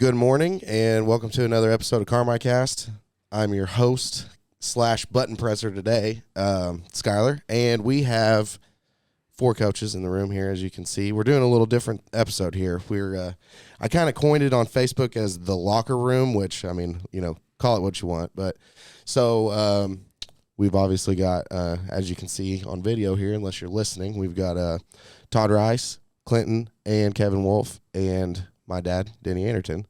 Good morning, and welcome to another episode of CarmiCast. I'm your host / button presser today, Skyler, and we have 4 coaches in the room here, as you can see. We're doing a little different episode here. I kind of coined it on Facebook as the locker room, which, I mean, call it what you want. But so we've obviously got, as you can see on video here, unless you're listening, we've got Todd Rice, Clinton, and Kevin Wolff, and my dad, Denny Anderton.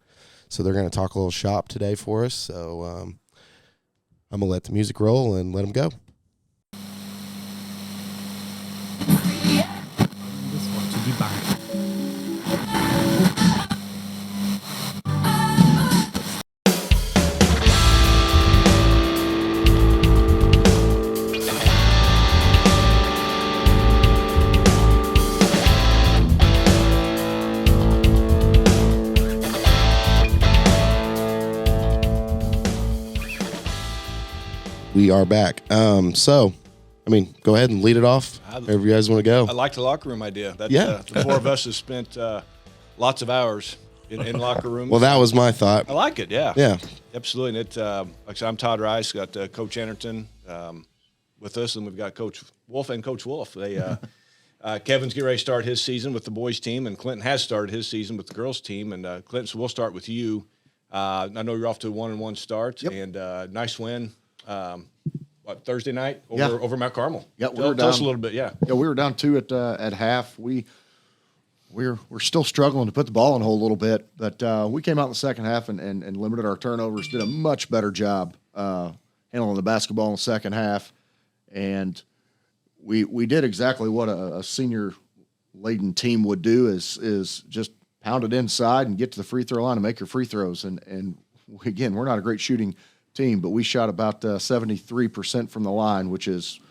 So they're going to talk a little shop today for us. So I'm going to let the music roll and let them go. Just want to be back. We are back. So, I mean, go ahead and lead it off. Wherever you guys want to go. I like the locker room idea. That, Yeah. The 4 of us have spent lots of hours in locker rooms. Well, that was my thought. I like it, yeah. Yeah. Absolutely. And like I said, I'm Todd Rice, got Coach Anderton with us, and we've got Coach Wolff and Coach Wolff. They Kevin's getting ready to start his season with the boys team, and Clinton has started his season with the girls team. And Clinton, so we'll start with you. I know you're off to a 1-1 start, Yep. and nice win. Thursday night Yeah. over Mount Carmel. Yeah, Tell us a little bit. Yeah, we were down 2 at half. We're still struggling to put the ball in the hole a little bit, but we came out in the second half and limited our turnovers. Did a much better job handling the basketball in the second half, and we did exactly what a senior laden team would do is just pound it inside and get to the free throw line and make your free throws. And again, we're not a great shooting team, but we shot about 73% from the line, which is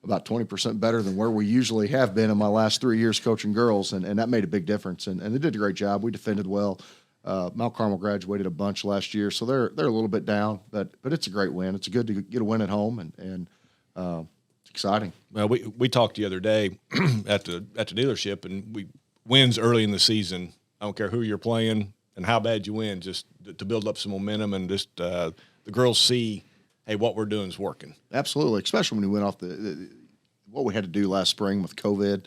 about 20% better than where we usually have been in my last 3 years coaching girls, and that made a big difference. And they did a great job. We defended well. Mount Carmel graduated a bunch last year, so they're a little bit down, but it's a great win. It's good to get a win at home, and it's exciting. Well, we talked the other day at the dealership, and wins early in the season. I don't care who you're playing and how bad you win, just to build up some momentum and just the girls see, hey, what we're doing is working. Absolutely, especially when we went off what we had to do last spring with COVID,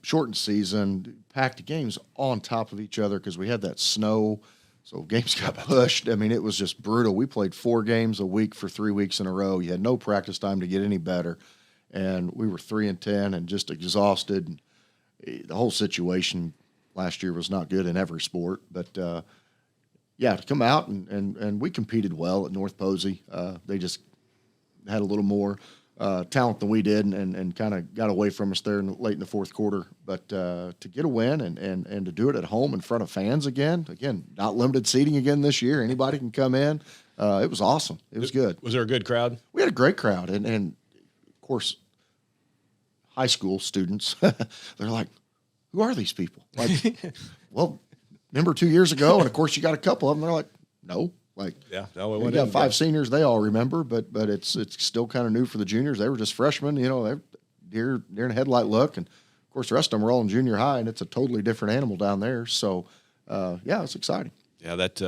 shortened season, packed games on top of each other because we had that snow, so games got pushed. I mean, it was just brutal. We played 4 games a week for 3 weeks in a row. You had no practice time to get any better, and we were 3-10 and just exhausted. The whole situation last year was not good in every sport, but yeah, to come out and we competed well at North Posey. They just had a little more talent than we did and kind of got away from us there late in the fourth quarter. But to get a win and to do it at home in front of fans again, not limited seating again this year. Anybody can come in. It was awesome. It was good. Was there a good crowd? We had a great crowd. And of course, high school students, they're like, who are these people? Like, well, remember 2 years ago, and of course you got a couple of them. They're like, no, like we got 5 seniors. They all remember, but it's still kind of new for the juniors. They were just freshmen, they're deer in the headlight look, and of course the rest of them are all in junior high, and it's a totally different animal down there. So, yeah, it's exciting. Yeah, that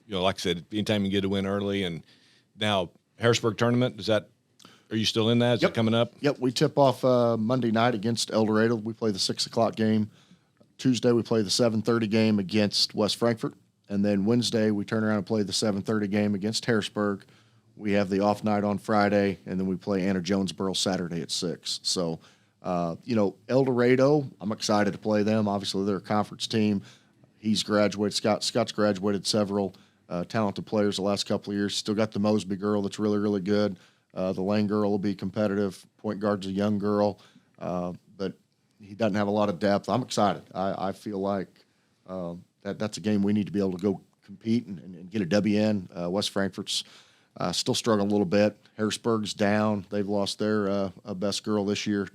like I said, anytime you get a win early, and now Harrisburg Tournament, are you still in that? Is it coming up? Yep, we tip off Monday night against El Dorado. We play the 6:00 game. Tuesday, we play the 7:30 game against West Frankfort. And then Wednesday, we turn around and play the 7:30 game against Harrisburg. We have the off night on Friday, and then we play Anna Jonesboro Saturday at 6. So, El Dorado, I'm excited to play them. Obviously, they're a conference team. He's graduated. Scott's graduated several talented players the last couple of years. Still got the Mosby girl that's really, really good. The Lane girl will be competitive. Point guard's a young girl. But he doesn't have a lot of depth. I'm excited. I feel like that's a game we need to be able to go compete and get a W in. West Frankfort's still struggling a little bit. Harrisburg's down. They've lost their best girl this year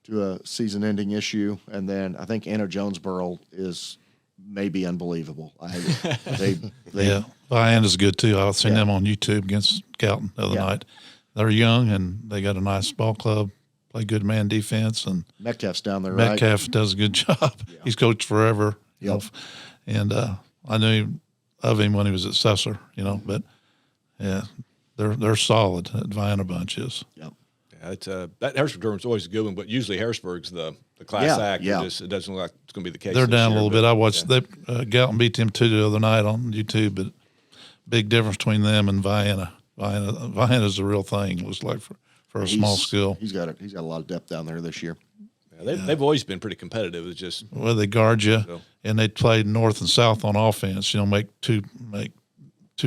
to a season-ending issue. And then I think Anna Jonesboro is maybe unbelievable. Yeah, Anna's good too. I've seen them on YouTube against Galton the other night. They're young and they got a nice ball club. Play good man defense, and Metcalf's down there. Metcalf does a good job. Yeah. He's coached forever. Yep. And I knew of him when he was at Sesser, but yeah, they're solid. That Vienna bunch is. Yep. Yeah, it's that Harrisburg tournament's always a good one, but usually Harrisburg's the class act. Yeah. It doesn't look like it's going to be the case. They're this down year, a little but, bit. I watched Galton beat them 2 the other night on YouTube, but big difference between them and Vienna. Vienna's the real thing. It looks like for a small school. He's got a lot of depth down there this year. Yeah, they've always been pretty competitive. It's just They guard you, and they played north and south on offense. Make two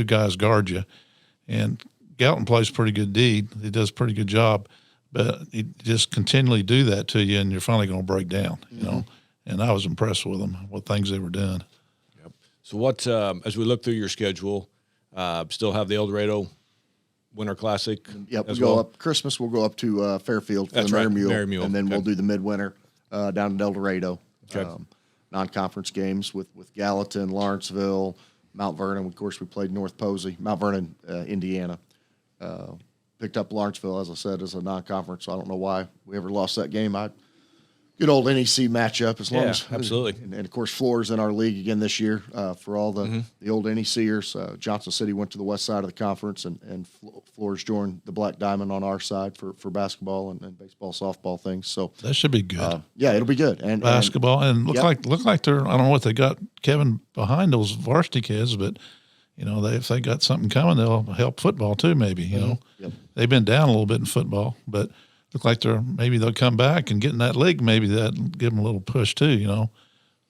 guys guard you, and Galton plays pretty good D. He does a pretty good job, but he just continually do that to you, and you're finally going to break down. And I was impressed with them, what things they were doing. Yep. So what as we look through your schedule, still have the El Dorado Winter Classic. Yep, we'll go up Christmas. We'll go up to Fairfield for the Mare Mule, and then we'll do the midwinter down in El Dorado. Okay. Non-conference games with Gallatin, Lawrenceville, Mount Vernon. Of course, we played North Posey, Mount Vernon, Indiana. Picked up Lawrenceville, as I said, as a non-conference. So I don't know why we ever lost that game. Good old NEC matchup, as long as absolutely. And of course, Flora's in our league again this year for all the old NECers. Johnson City went to the west side of the conference, and Flora's joined the Black Diamond on our side for basketball and baseball, softball things. So that should be good. Yeah, it'll be good. And basketball and look like they're. I don't know what they got Kevin behind those varsity kids, but if they got something coming, they'll help football too. Maybe Yep. They've been down a little bit in football, but. Look like they'll come back and get in that league. Maybe that'll give them a little push too,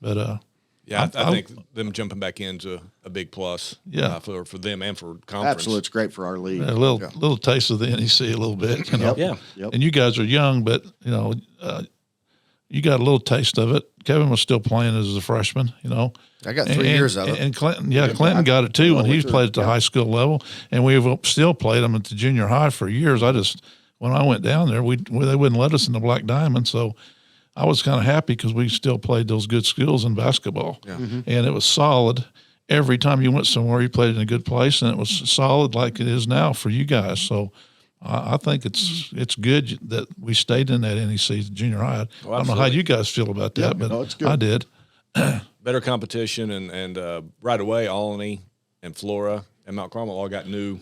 But I think them jumping back into a big plus. Yeah. For them and for conference. Absolutely, it's great for our league. A little taste of the NEC a little bit. Yep. Yep. And you guys are young, but you got a little taste of it. Kevin was still playing as a freshman. I got 3 years of it. And Clinton got it too when he played at the high school level, and we've still played him at the junior high for years. When I went down there, they wouldn't let us in the Black Diamond, so I was kind of happy because we still played those good skills in basketball, and it was solid. Every time you went somewhere, you played in a good place, and it was solid like it is now for you guys. So I think it's good that we stayed in that NEC junior high. I don't know how you guys feel about that, but it's good. I did. Better competition, and right away, Alany and Flora and Mount Carmel all got new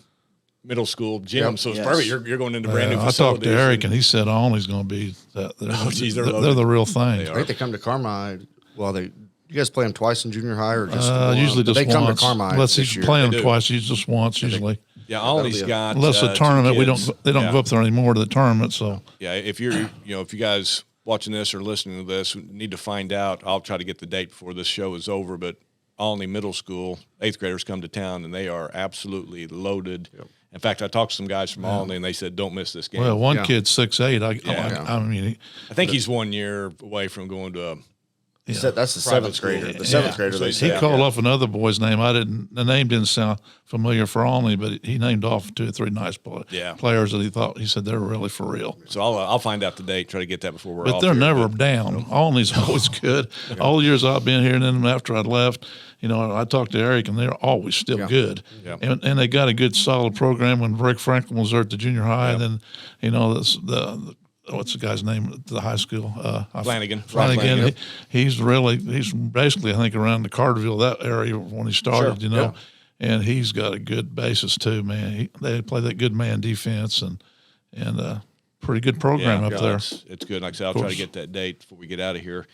middle school gyms, so it's perfect. You're going into brand new I facilities. talked to Eric, and he said Alany's going to be that. They're the real thing. I think they come to Carmi. Well, you guys play them twice in junior high, or just usually just they come once. to Carmi. Unless this he's year. playing them twice, just once usually. Yeah, Alany's got unless the tournament, two they don't kids. go up there anymore to the tournament. So Yeah, if you guys watching this or listening to this need to find out, I'll try to get the date before this show is over. But Alany Middle School 8th graders come to town, and they are absolutely loaded. Yep. In fact, I talked to some guys from Alany, and they said, "Don't miss this game." Well, one kid's 6'8". I mean, I think he's 1 year away from going to a. That's the seventh grader. The seventh grader. So he called off another boy's name. The name didn't sound familiar for Alany, but he named off 2 or 3 nice players that he said they were really for real. So I'll find out the date, try to get that before we're off. But they're here, never down. Alany's always good. All the years I've been here, and then after I left, I talked to Eric, and they're always still good. Yeah. And they got a good, solid program when Rick Franklin was there at the junior high, and then, what's the guy's name at the high school? Flanagan. Flanagan. He's basically, I think, around the Carterville, that area when he started, and he's got a good basis too, man. They play that good man defense and pretty good program up there. It's good. Like I said, I'll try to get that date before we get out of here.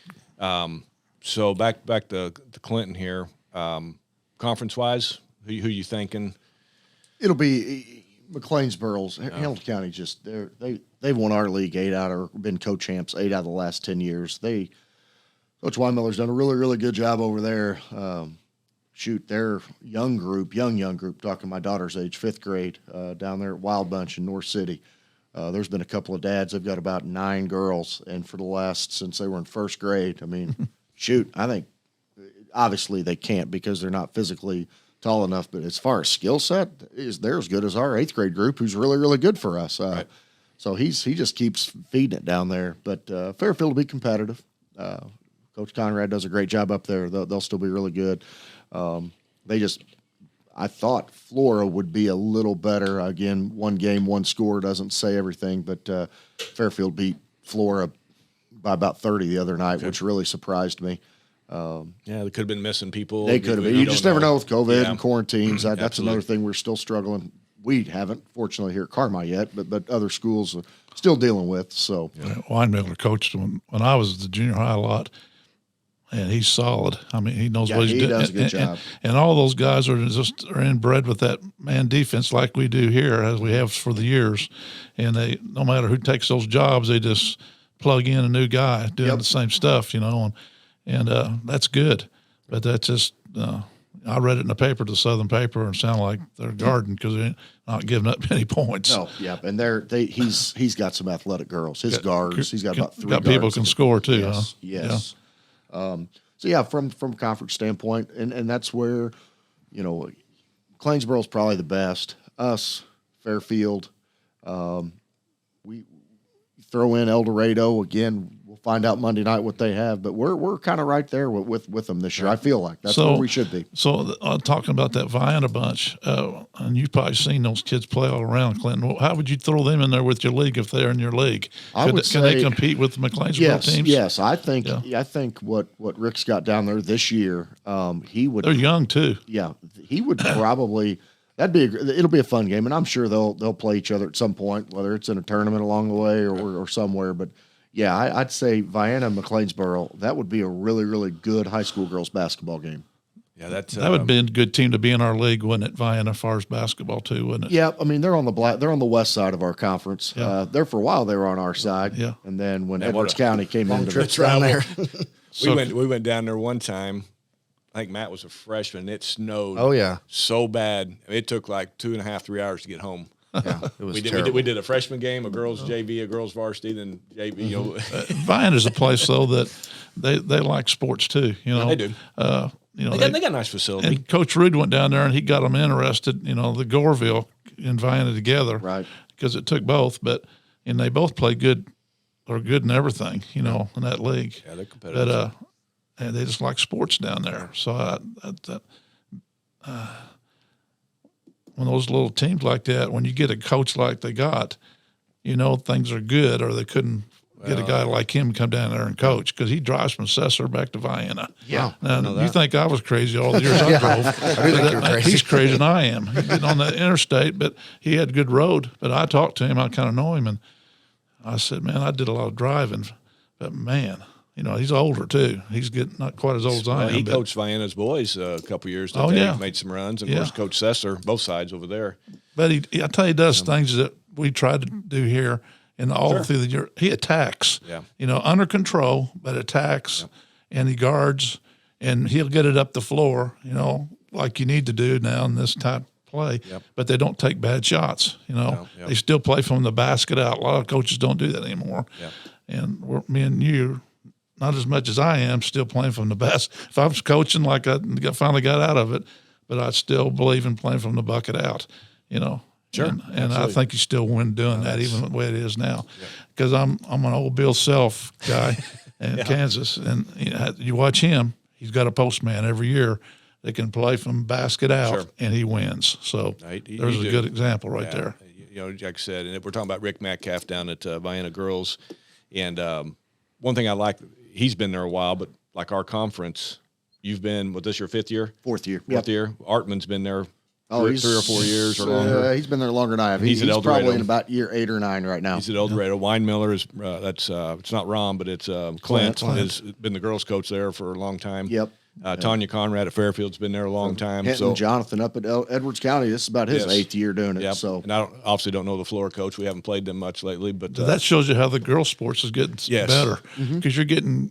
So back to Clinton here. Conference-wise, who you thinking? It'll be McLeansboro's. Hamilton County they've won our league been co-champs 8 out of the last 10 years. Coach Weinmiller's done a really, really good job over there. Their young group, talking my daughter's age, 5th grade, down there at Wild Bunch in North City. There's been a couple of dads. They've got about 9 girls, and since they were in 1st grade, I mean, I think obviously they can't because they're not physically tall enough, but as far as skill set, they're as good as our 8th grade group, who's really, really good for us. Right. So he just keeps feeding it down there. But Fairfield will be competitive. Coach Conrad does a great job up there. They'll still be really good. I thought Flora would be a little better. Again, 1 game, 1 score doesn't say everything, but Fairfield beat Flora by about 30 the other night, which really surprised me. Yeah, they could have been missing people. They could have been. You just never know with COVID Yeah. and quarantines. That's Absolutely. another thing we're still struggling. We haven't, fortunately, here at Carmi yet, but other schools are still dealing with. So, Weinmiller coached when I was at the junior high a lot, and he's solid. I mean, he knows Yeah, what he's he doing. does a good job. And all those guys are inbred with that man defense like we do here, as we have for the years. And they, no matter who takes those jobs, they just plug in a new guy doing the same stuff, and that's good. But that's just I read it in the paper, the Southern paper, and it sounded like they're guarding because they're not giving up any points. no, yeah, and he's got some athletic girls. His guards, he's got about 3 Got guards. people can score too, Yes, huh? yes. So yeah, from conference standpoint, and that's where, Clainsboro's probably the best. Us, Fairfield, we throw in El Dorado again. We'll find out Monday night what they have, but we're kind of right there with them this year. I feel like that's where we should be. So talking about that Vienna bunch, and you've probably seen those kids play all around Clinton. How would you throw them in there with your league if they're in your league? Can they compete with the McLeansboro teams? Yes, I think what Rick's got down there this year, he would. They're young too. Yeah, he would probably. It'll be a fun game, and I'm sure they'll play each other at some point, whether it's in a tournament along the way or somewhere. But yeah, I'd say Vienna, McLeansboro. That would be a really, really good high school girls basketball game. Yeah, that would be a good team to be in our league, wouldn't it? Vienna, as far as basketball too, wouldn't it? Yeah, I mean they're on the west side of our conference. Yeah. There for a while they were on our side. Yeah. And then when Edwards County came into trips around there. We went down there one time. I think Matt was a freshman. It snowed. Oh, yeah. So bad. It took like 2.5, 3 hours to get home. Yeah, it was We terrible. did a freshman game, a girls JV, a girls varsity, then JV. Vienna's a place though that they like sports too. They do. They got a nice facility. And Coach Rude went down there and he got them interested. The Goreville and Vienna together, Right. Because it took both, and they both play good, or good in everything, in that league. Yeah, they're competitive. But and they just like sports down there. So when those little teams like that, when you get a coach like they got, things are good, or they couldn't get a guy like him come down there and coach because he drives from Cesar back to Vienna. Yeah, Now, you think I was crazy all the years I drove. I do think you're crazy. He's crazier than I am. He's getting on that interstate, but he had good road. But I talked to him. I kind of know him, and I said, man, I did a lot of driving, but man, he's older too. He's getting not quite as old as I am. He coached Vienna's boys a couple years. Made some runs, and of course, Coach Sesser, both sides over there. But I tell you, he does things that we tried to do here, and all through the year, he attacks. Yeah. Under control, but attacks, and he guards, and he'll get it up the floor. Like you need to do now in this type of play. Yep. But they don't take bad shots. They still play from the basket out. A lot of coaches don't do that anymore. Yep. And me and you. Not as much as I am, still playing from the best. If I was coaching, like I finally got out of it, but I still believe in playing from the bucket out, Sure, and I think you still win doing that, even the way it is now. Because I'm an old Bill Self guy in Kansas, and you watch him. He's got a postman every year that can play from basket out, and he wins. So there's a good example right there. Like I said, and if we're talking about Rick Metcalf down at Vienna Girls, and one thing I like. He's been there a while, but like our conference, you've been, this your fifth year? Fourth year. Fourth year. Artman's been there he's 3 or 4 years or longer. He's been there longer than I have. He's probably in about year 8 or 9 right now. He's at El Dorado. Weinmiller is, it's not Ron, but it's Clint. Has been the girls' coach there for a long time. Yep. Tanya Conrad at Fairfield's been there a long time. Hinton Jonathan up at Edwards County. This is about his 8th year doing it. Yep. So, and I obviously don't know the floor coach. We haven't played them much lately, but that shows you how the girls' sports is getting better because you're getting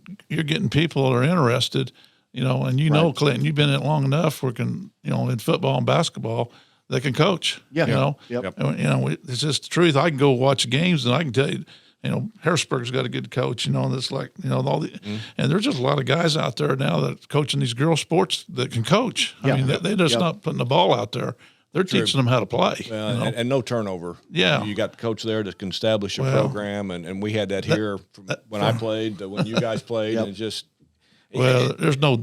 people that are interested, and Clinton, you've been in it long enough working, in football and basketball that can coach. Yeah. Yep. And, it's just the truth. I can go watch games and I can tell you. Harrisburg's got a good coach, that's like, all the, and there's just a lot of guys out there now that are coaching these girl sports that can coach. I mean, they're just not putting the ball out there. They're teaching them how to play. And no turnover. Yeah. You got the coach there that can establish a program, and we had that here when I played, when you guys played, and just. Well, there's no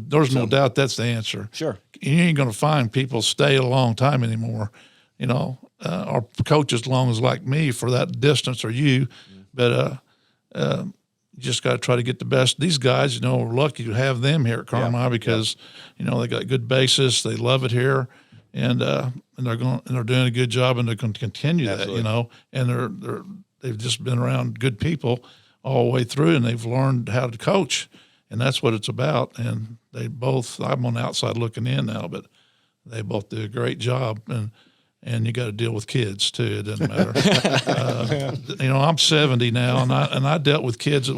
doubt that's the answer. Sure. You ain't going to find people stay a long time anymore, or coaches long as like me for that distance or you. But you just got to try to get the best. These guys, we're lucky to have them here at Carmi because, they got good basis. They love it here, and they're doing a good job, and they're going to continue Absolutely. that, and they've just been around good people all the way through, and they've learned how to coach, and that's what it's about. And they both, I'm on the outside looking in now, but they both do a great job, and you got to deal with kids too. It doesn't matter. I'm 70 now, and I dealt with kids.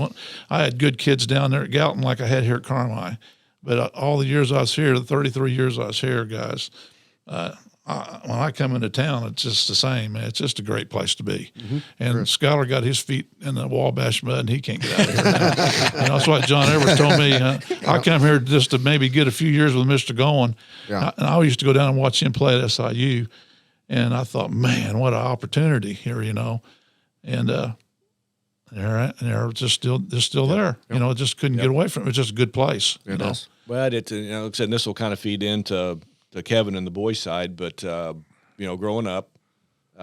I had good kids down there at Galton like I had here at Carmi. But all the years I was here, the 33 years I was here, guys, when I come into town, it's just the same, man. It's just a great place to be. Mm-hmm. And Skylar got his feet in the Wabash mud, and he can't get out of here now. That's what John Everett told me. I come here just to maybe get a few years with Mr. Goin. Yeah. And I used to go down and watch him play at SIU, and I thought, man, what an opportunity here, And they're just still there. Yep. Just couldn't get away from it. It was just a good place. It is. Well, like I said, this will kind of feed into Kevin and the boys' side, but growing up,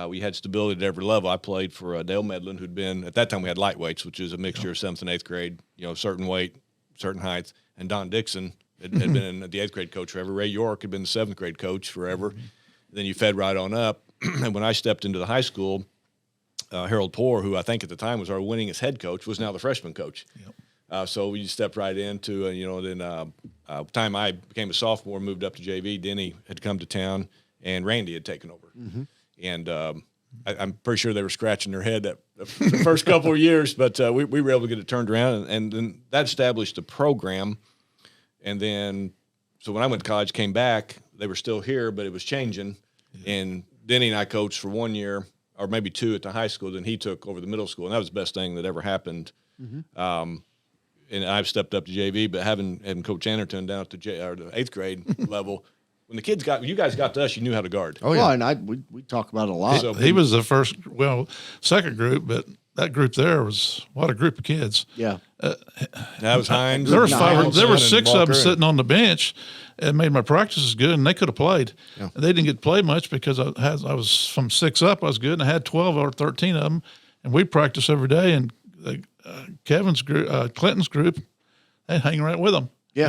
we had stability at every level. I played for Dale Medlin, who'd been at that time we had lightweights, which is a mixture of 7th and 8th grade. Certain weight, certain height, and Don Dixon had been the 8th grade coach forever. Ray York had been the 7th grade coach forever. Mm-hmm. Then you fed right on up, and when I stepped into the high school, Harold Poor, who I think at the time was our winningest head coach, was now the freshman coach. Yep. So we stepped right into, time I became a sophomore, moved up to JV, Denny had come to town, and Randy had taken over. Mm-hmm. And I'm pretty sure they were scratching their head the first couple of years, but we were able to get it turned around, and then that established a program. And then, so when I went to college, came back, they were still here, but it was changing. Yeah. And Denny and I coached for 1 year, or maybe 2 at the high school. Then he took over the middle school, and that was the best thing that ever happened. Mm-hmm. And I've stepped up to JV, but having Coach Anderton down at the 8th grade level, when you guys got to us, you knew how to guard. Oh yeah, and we talk about it a lot. He was the first, second group, but that group there was what a group of kids. Yeah, that was Hines. There were 6 of them sitting on the bench. It made my practices good, and they could have played. Yeah. They didn't get to play much because I was from 6 up. I was good, and I had 12 or 13 of them, and we practiced every day. And Kevin's group, Clinton's group, they'd hang right with them. Yeah.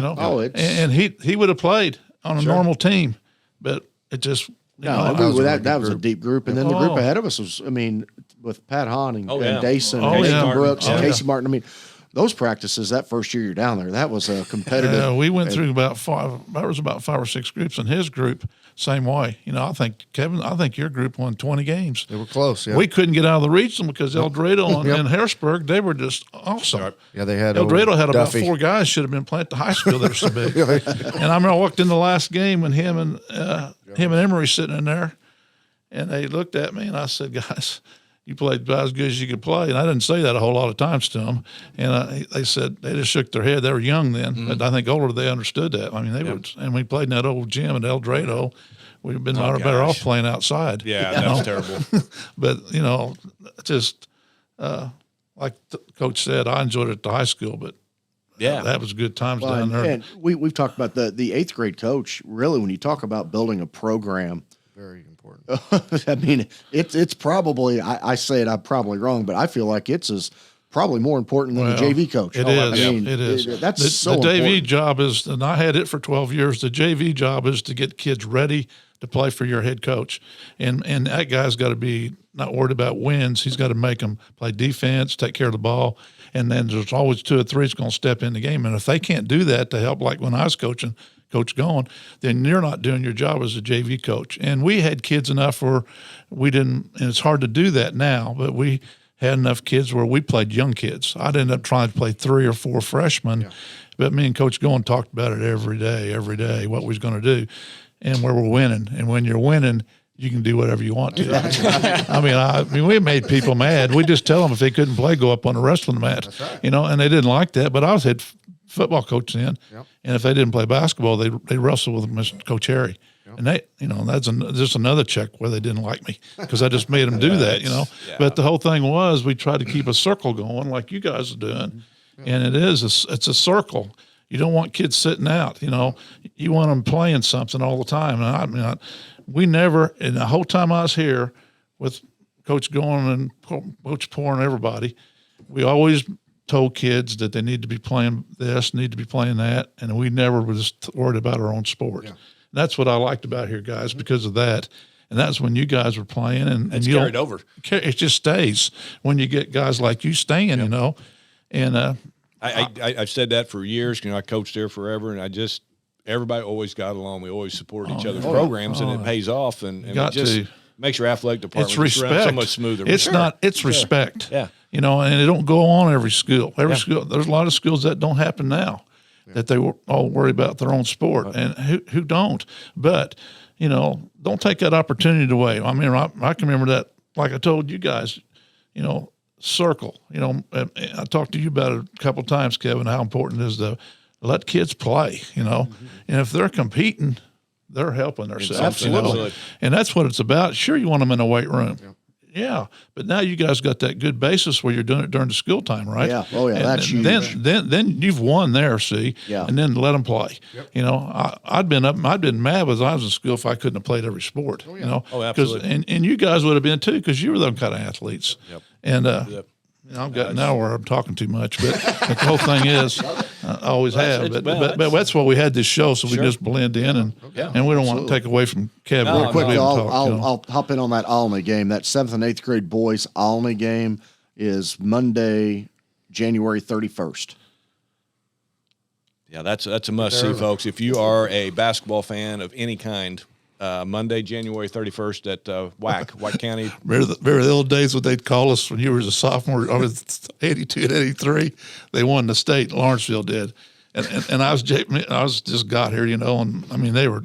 And he would have played on a normal team, but it just that was a deep group. And then the group ahead of us was, with Pat Hahn and Dason and Nathan Brooks and Casey Martin. Those practices that first year you're down there, that was a competitive. We went through about 5 or 6 groups, and his group same way. I think your group won 20 games. They were close. Yeah. We couldn't get out of the region because El Dorado and Harrisburg, they were just awesome. Yeah, they had El Dorado had about Duffy. 4 guys should have been playing at the high school. They're so big. And I remember I walked in the last game and him and Emery sitting in there, and they looked at me and I said, guys, you played about as good as you could play. And I didn't say that a whole lot of times to them. And they said, they just shook their head. They were young then, but I think older they understood that. They would, and we played in that old gym at El Dorado. We'd have been better off playing outside. Yeah, that was terrible. But, just like the coach said, I enjoyed it at the high school, but that was good times down there. And we've talked about the 8th grade coach. Really, when you talk about building a program, very important. It's probably, I say it, I'm probably wrong, but I feel like it's probably more important than the JV coach. It is. It is. That's the so JV important. job is, and I had it for 12 years. The JV job is to get kids ready to play for your head coach, and that guy's got to be not worried about wins. He's got to make them play defense, take care of the ball, and then there's always 2 or 3 that's going to step in the game. And if they can't do that to help, like when I was coaching, Coach Gone, then you're not doing your job as a JV coach. And we had kids enough where we didn't, and it's hard to do that now, but we had enough kids where we played young kids. I'd end up trying to play 3 or 4 freshmen, but me and Coach Gone talked about it every day, what we was going to do and where we're winning. And when you're winning, you can do whatever you want to. We made people mad. We just tell them if they couldn't play, go up on the wrestling mat, and they didn't like that. But I was head football coach then, and if they didn't play basketball, they wrestled with Mr. Coach Harry, and they, that's just another check where they didn't like me because I just made them do that, But the whole thing was we tried to keep a circle going like you guys are doing, and it's a circle. You don't want kids sitting out, You want them playing something all the time, and we never, in the whole time I was here with Coach Gone and Coach Poor and everybody, we always told kids that they need to be playing this, need to be playing that, and we never were just worried about our own sport. Yeah. And that's what I liked about here, guys, because of that. And that's when you guys were playing, and it's you carried over. It just stays when you get guys like you staying, you know. And I've said that for years. I coached there forever, and everybody always got along. We always supported each other's programs, and it pays off. And it just makes your athletic department it's respect. So much smoother. It's not. It's respect. Yeah. And it don't go on every school. School. There's a lot of schools that don't happen now, that they all worry about their own sport, and who don't. But don't take that opportunity away. I mean, I can remember that. Like I told you guys, circle. I talked to you about it a couple of times, Kevin, how important it is to let kids play. And if they're competing, they're helping themselves. Absolutely. And that's what it's about. Sure, you want them in a weight room. Yeah, but now you guys got that good basis where you're doing it during the school time, right? Yeah. Oh, yeah. That's huge. Then you've won there, see? Yeah. And then let them play. Yep. I'd been mad when I was in school if I couldn't have played every sport. Oh, yeah. Oh, absolutely. And you guys would have been too, because you were them kind of athletes. Yep. And I've got now where I'm talking too much, but the whole thing is, I always have. But that's why we had this show, so we just blend in, and we don't want to take away from Kevin. Real quickly, I'll hop in on that Olney game. That 7th and 8th grade boys Olney game is Monday, January 31st. Yeah, that's a must-see, folks. If you are a basketball fan of any kind, Monday, January 31st at WAC, White County. Remember the old days when they'd call us when you were a sophomore, 82 and 83? They won the state, Lawrenceville did. And I was just got here, and I mean, they were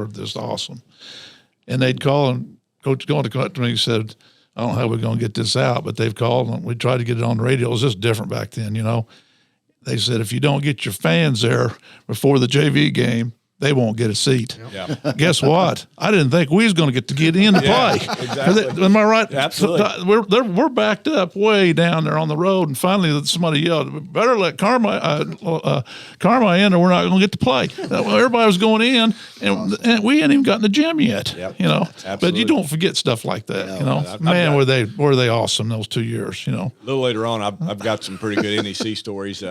just awesome. And they'd call, and Coach going to me said, I don't know how we're going to get this out, but they've called, and we tried to get it on the radio. It was just different back then, They said, if you don't get your fans there before the JV game, they won't get a seat. Yeah. Guess what? I didn't think we was going to get in to play. Exactly. Am I right? Absolutely. We're backed up way down there on the road, and finally somebody yelled, "Better let Carmi in, or we're not going to get to play." Everybody was going in, and we hadn't even gotten the gym yet. Yep. But Absolutely. you don't forget stuff like that. Man, were they awesome those 2 years? A little later on, I've got some pretty good NEC stories.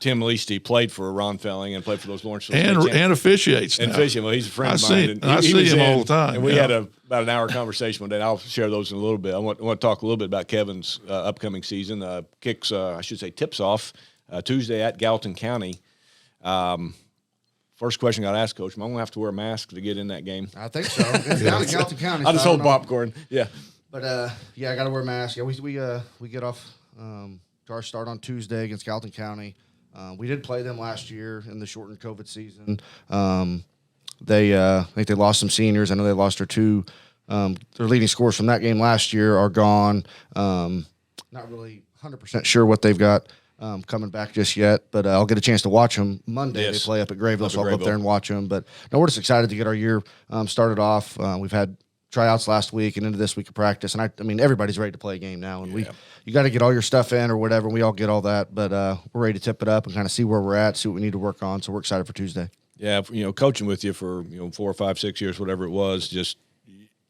Tim Leasty played for Ron Felling and played for those Lawrenceville and officiates. And fishing. Well, he's a friend of mine. I see him all the time. And we had about an hour conversation one day. I'll share those in a little bit. I want to talk a little bit about Kevin's upcoming season. Tips off Tuesday at Gallatin County. First question I got to ask, Coach, am I going to have to wear a mask to get in that game? I think so. It's down in Gallatin County. I just hold popcorn. Yeah. But, I got to wear a mask. Yeah, we get off to our start on Tuesday against Gallatin County. We did play them last year in the shortened COVID season. I think they lost some seniors. I know they lost their two. Their leading scorers from that game last year are gone. Not really 100% sure what they've got coming back just yet, but I'll get a chance to watch them Monday. Yes. They play up at Grayville, so I'll go up there and watch them. But no, we're just excited to get our year started off. We've had tryouts last week and into this week of practice, and I mean everybody's ready to play a game now, and you got to get all your stuff in or whatever, and we all get all that, but we're ready to tip it up and kind of see where we're at, see what we need to work on, so we're excited for Tuesday. Yeah, coaching with you for 4 or 5, 6 years, whatever it was, just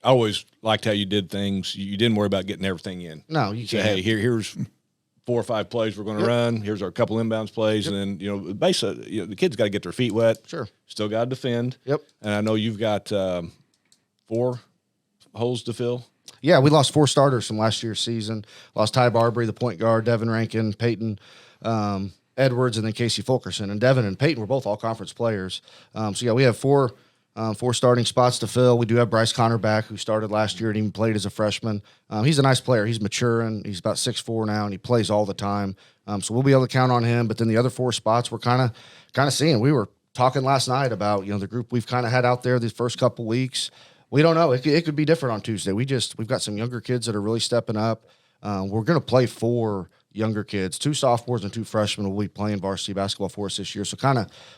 I always liked how you did things. You didn't worry about getting everything in. No, you say, can't. hey, here's 4 or 5 plays we're going to run. Here's our couple inbounds plays, and then basically the kids got to get their feet wet. Sure, still got to defend. Yep, and I know you've got 4 holes to fill. Yeah, we lost 4 starters from last year's season. Lost Ty Barbary, the point guard, Devin Rankin, Peyton Edwards, and then Casey Fulkerson. And Devin and Peyton were both all-conference players. We have 4 starting spots to fill. We do have Bryce Connor back, who started last year and even played as a freshman. He's a nice player. He's maturing. He's about 6'4" now, and he plays all the time. So we'll be able to count on him. But then the other 4 spots we're kind of seeing. We were talking last night about the group we've kind of had out there these first couple weeks. We don't know. It could be different on Tuesday. We've got some younger kids that are really stepping up. We're going to play 4 younger kids, 2 sophomores and 2 freshmen will be playing varsity basketball for us this year. So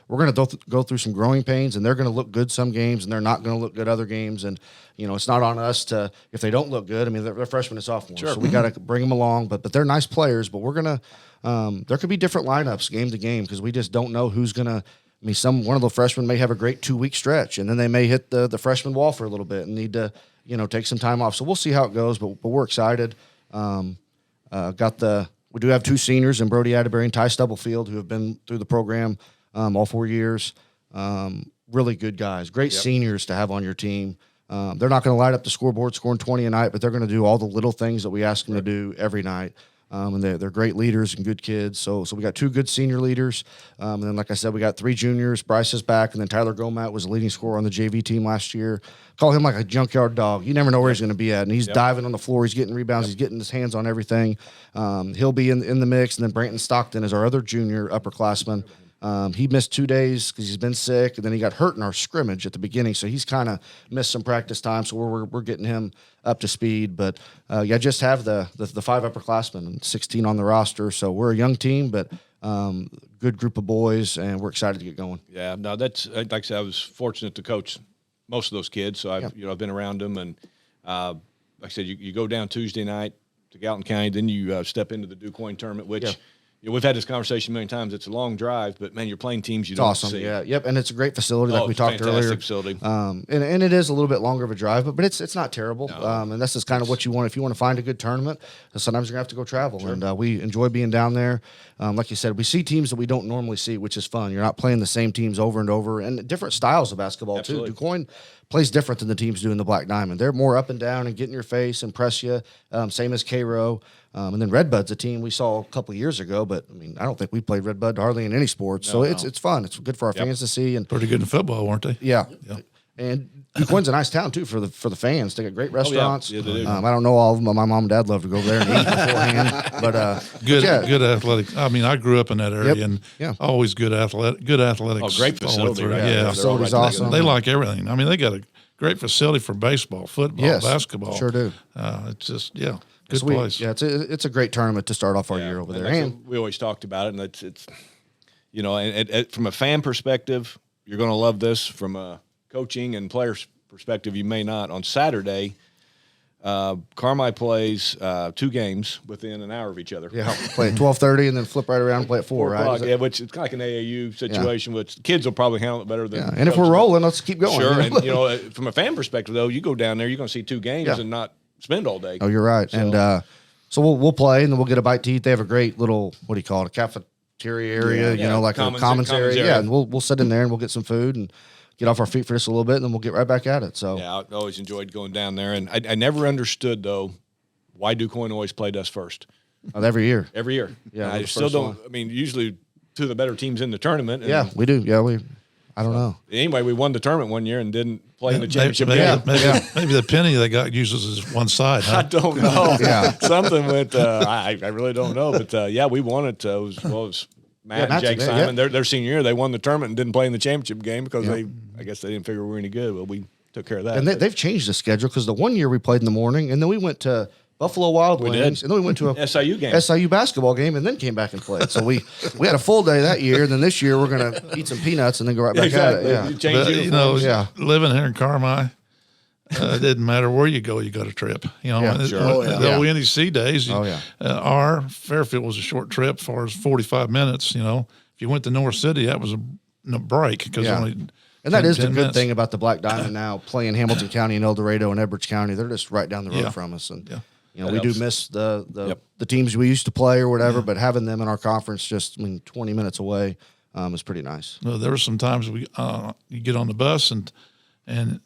we're going to go through some growing pains, and they're going to look good some games, and they're not going to look good other games. And it's not on us to, if they don't look good. I mean, they're freshmen and sophomores, so we got to bring them along. But they're nice players. But we're gonna there could be different lineups game to game because we just don't know who's gonna. I mean, one of the freshmen may have a great 2-week stretch, and then they may hit the freshman wall for a little bit and need to, take some time off. So we'll see how it goes, but we're excited. We do have 2 seniors in Brody Atterbury and Ty Stubblefield who have been through the program all 4 years. Really good guys, great seniors to have on your team. They're not going to light up the scoreboard scoring 20 a night, but they're going to do all the little things that we ask them to do every night. And they're great leaders and good kids. So we got 2 good senior leaders. And then, like I said, we got 3 juniors. Bryce is back. And then Tyler Gomat was a leading scorer on the JV team last year. Call him like a junkyard dog. You never know where he's going to be at. And he's diving on the floor. He's getting rebounds. He's getting his hands on everything. He'll be in the mix. And then Branton Stockton is our other junior upperclassman. He missed 2 days because he's been sick, and then he got hurt in our scrimmage at the beginning, so he's kind of missed some practice time. So we're getting him up to speed. But just have the 5 upperclassmen and 16 on the roster. So we're a young team, but good group of boys, and we're excited to get going. Yeah, no, that's like I said, I was fortunate to coach most of those kids, so I've been around them, and like I said, you go down Tuesday night to Gallatin County, then you step into the DuQuoin tournament, which. Yeah. We've had this conversation many times. It's a long drive, but, man, you're playing teams you don't see. Yeah, yep, and it's a great facility like we talked earlier. Facility. And it is a little bit longer of a drive, but it's not terrible. No. And that's just kind of what you want. If you want to find a good tournament, sometimes you're going to have to go travel. Sure. And we enjoy being down there. Like you said, we see teams that we don't normally see, which is fun. You're not playing the same teams over and over, and different styles of basketball, too. DuQuoin plays different than the teams do in the Black Diamond. They're more up and down and get in your face and press you, same as Cairo. And then Redbud's a team we saw a couple of years ago, but, I mean, I don't think we played Redbud hardly in any sports. So it's fun. It's good for our fans to see. And pretty good in football, weren't they? Yeah. And DuQuoin's a nice town, too, for the fans. They got great restaurants. Yeah, they do. I don't know all of them, but my mom and dad love to go there and eat beforehand. But good athletic. I mean, I grew up in that area, and always good athletics. Oh, great facility. Right? Yeah, facility's awesome. They like everything. I mean, they got a great facility for baseball, football, basketball. Sure do. It's just, good place. Yeah, it's a great tournament to start off our year over there. And we always talked about it, and it's and from a fan perspective, you're going to love this. From a coaching and players perspective, you may not. On Saturday, Carmi plays 2 games within an hour of each other. Yeah, play at 12:30 and then flip right around and play at 4, right? Yeah, which it's kind of like an AAU situation, which kids will probably handle it better than. Yeah, and if we're rolling, let's keep going. Sure, and from a fan perspective, though, you go down there, you're going to see 2 games and not spend all day. Oh, you're right. So, and so we'll play, and then we'll get a bite to eat. They have a great little, what do you call it, a cafeteria area, like a commons area. Yeah, and we'll sit in there and we'll get some food and get off our feet for just a little bit, and then we'll get right back at it. So yeah, I always enjoyed going down there, and I never understood though why DuQuoin always played us first. Every year. Every year. Yeah, I still don't. I mean, usually 2 of the better teams in the tournament. And yeah, we do. Yeah, I don't know. Anyway, we won the tournament one year and didn't play in the championship game. Maybe the penny they got uses as one side. Huh? I don't know. Something with I really don't know. But we won it. It was Matt and Jake Simon. Their senior year, they won the tournament and didn't play in the championship game because I guess they didn't figure we were any good. Well, we took care of that. And they've changed the schedule because the one year we played in the morning, and then we went to Buffalo Wild Wings, and then we went to a SIU basketball game, and then came back and played. So we had a full day that year, and then this year we're going to eat some peanuts and then go right back at it. Yeah, Living here in Carmi, it didn't matter where you go a trip. The NEC days. Our Fairfield was a short trip, as far as 45 minutes. If you went to North City, that was a break because only. And that is the good thing about the Black Diamond now, playing Hamilton County and El Dorado and Edwards County. They're just right down the road from us, and we do miss the teams we used to play or whatever. But having them in our conference, 20 minutes away, is pretty nice. Well, there were some times you get on the bus and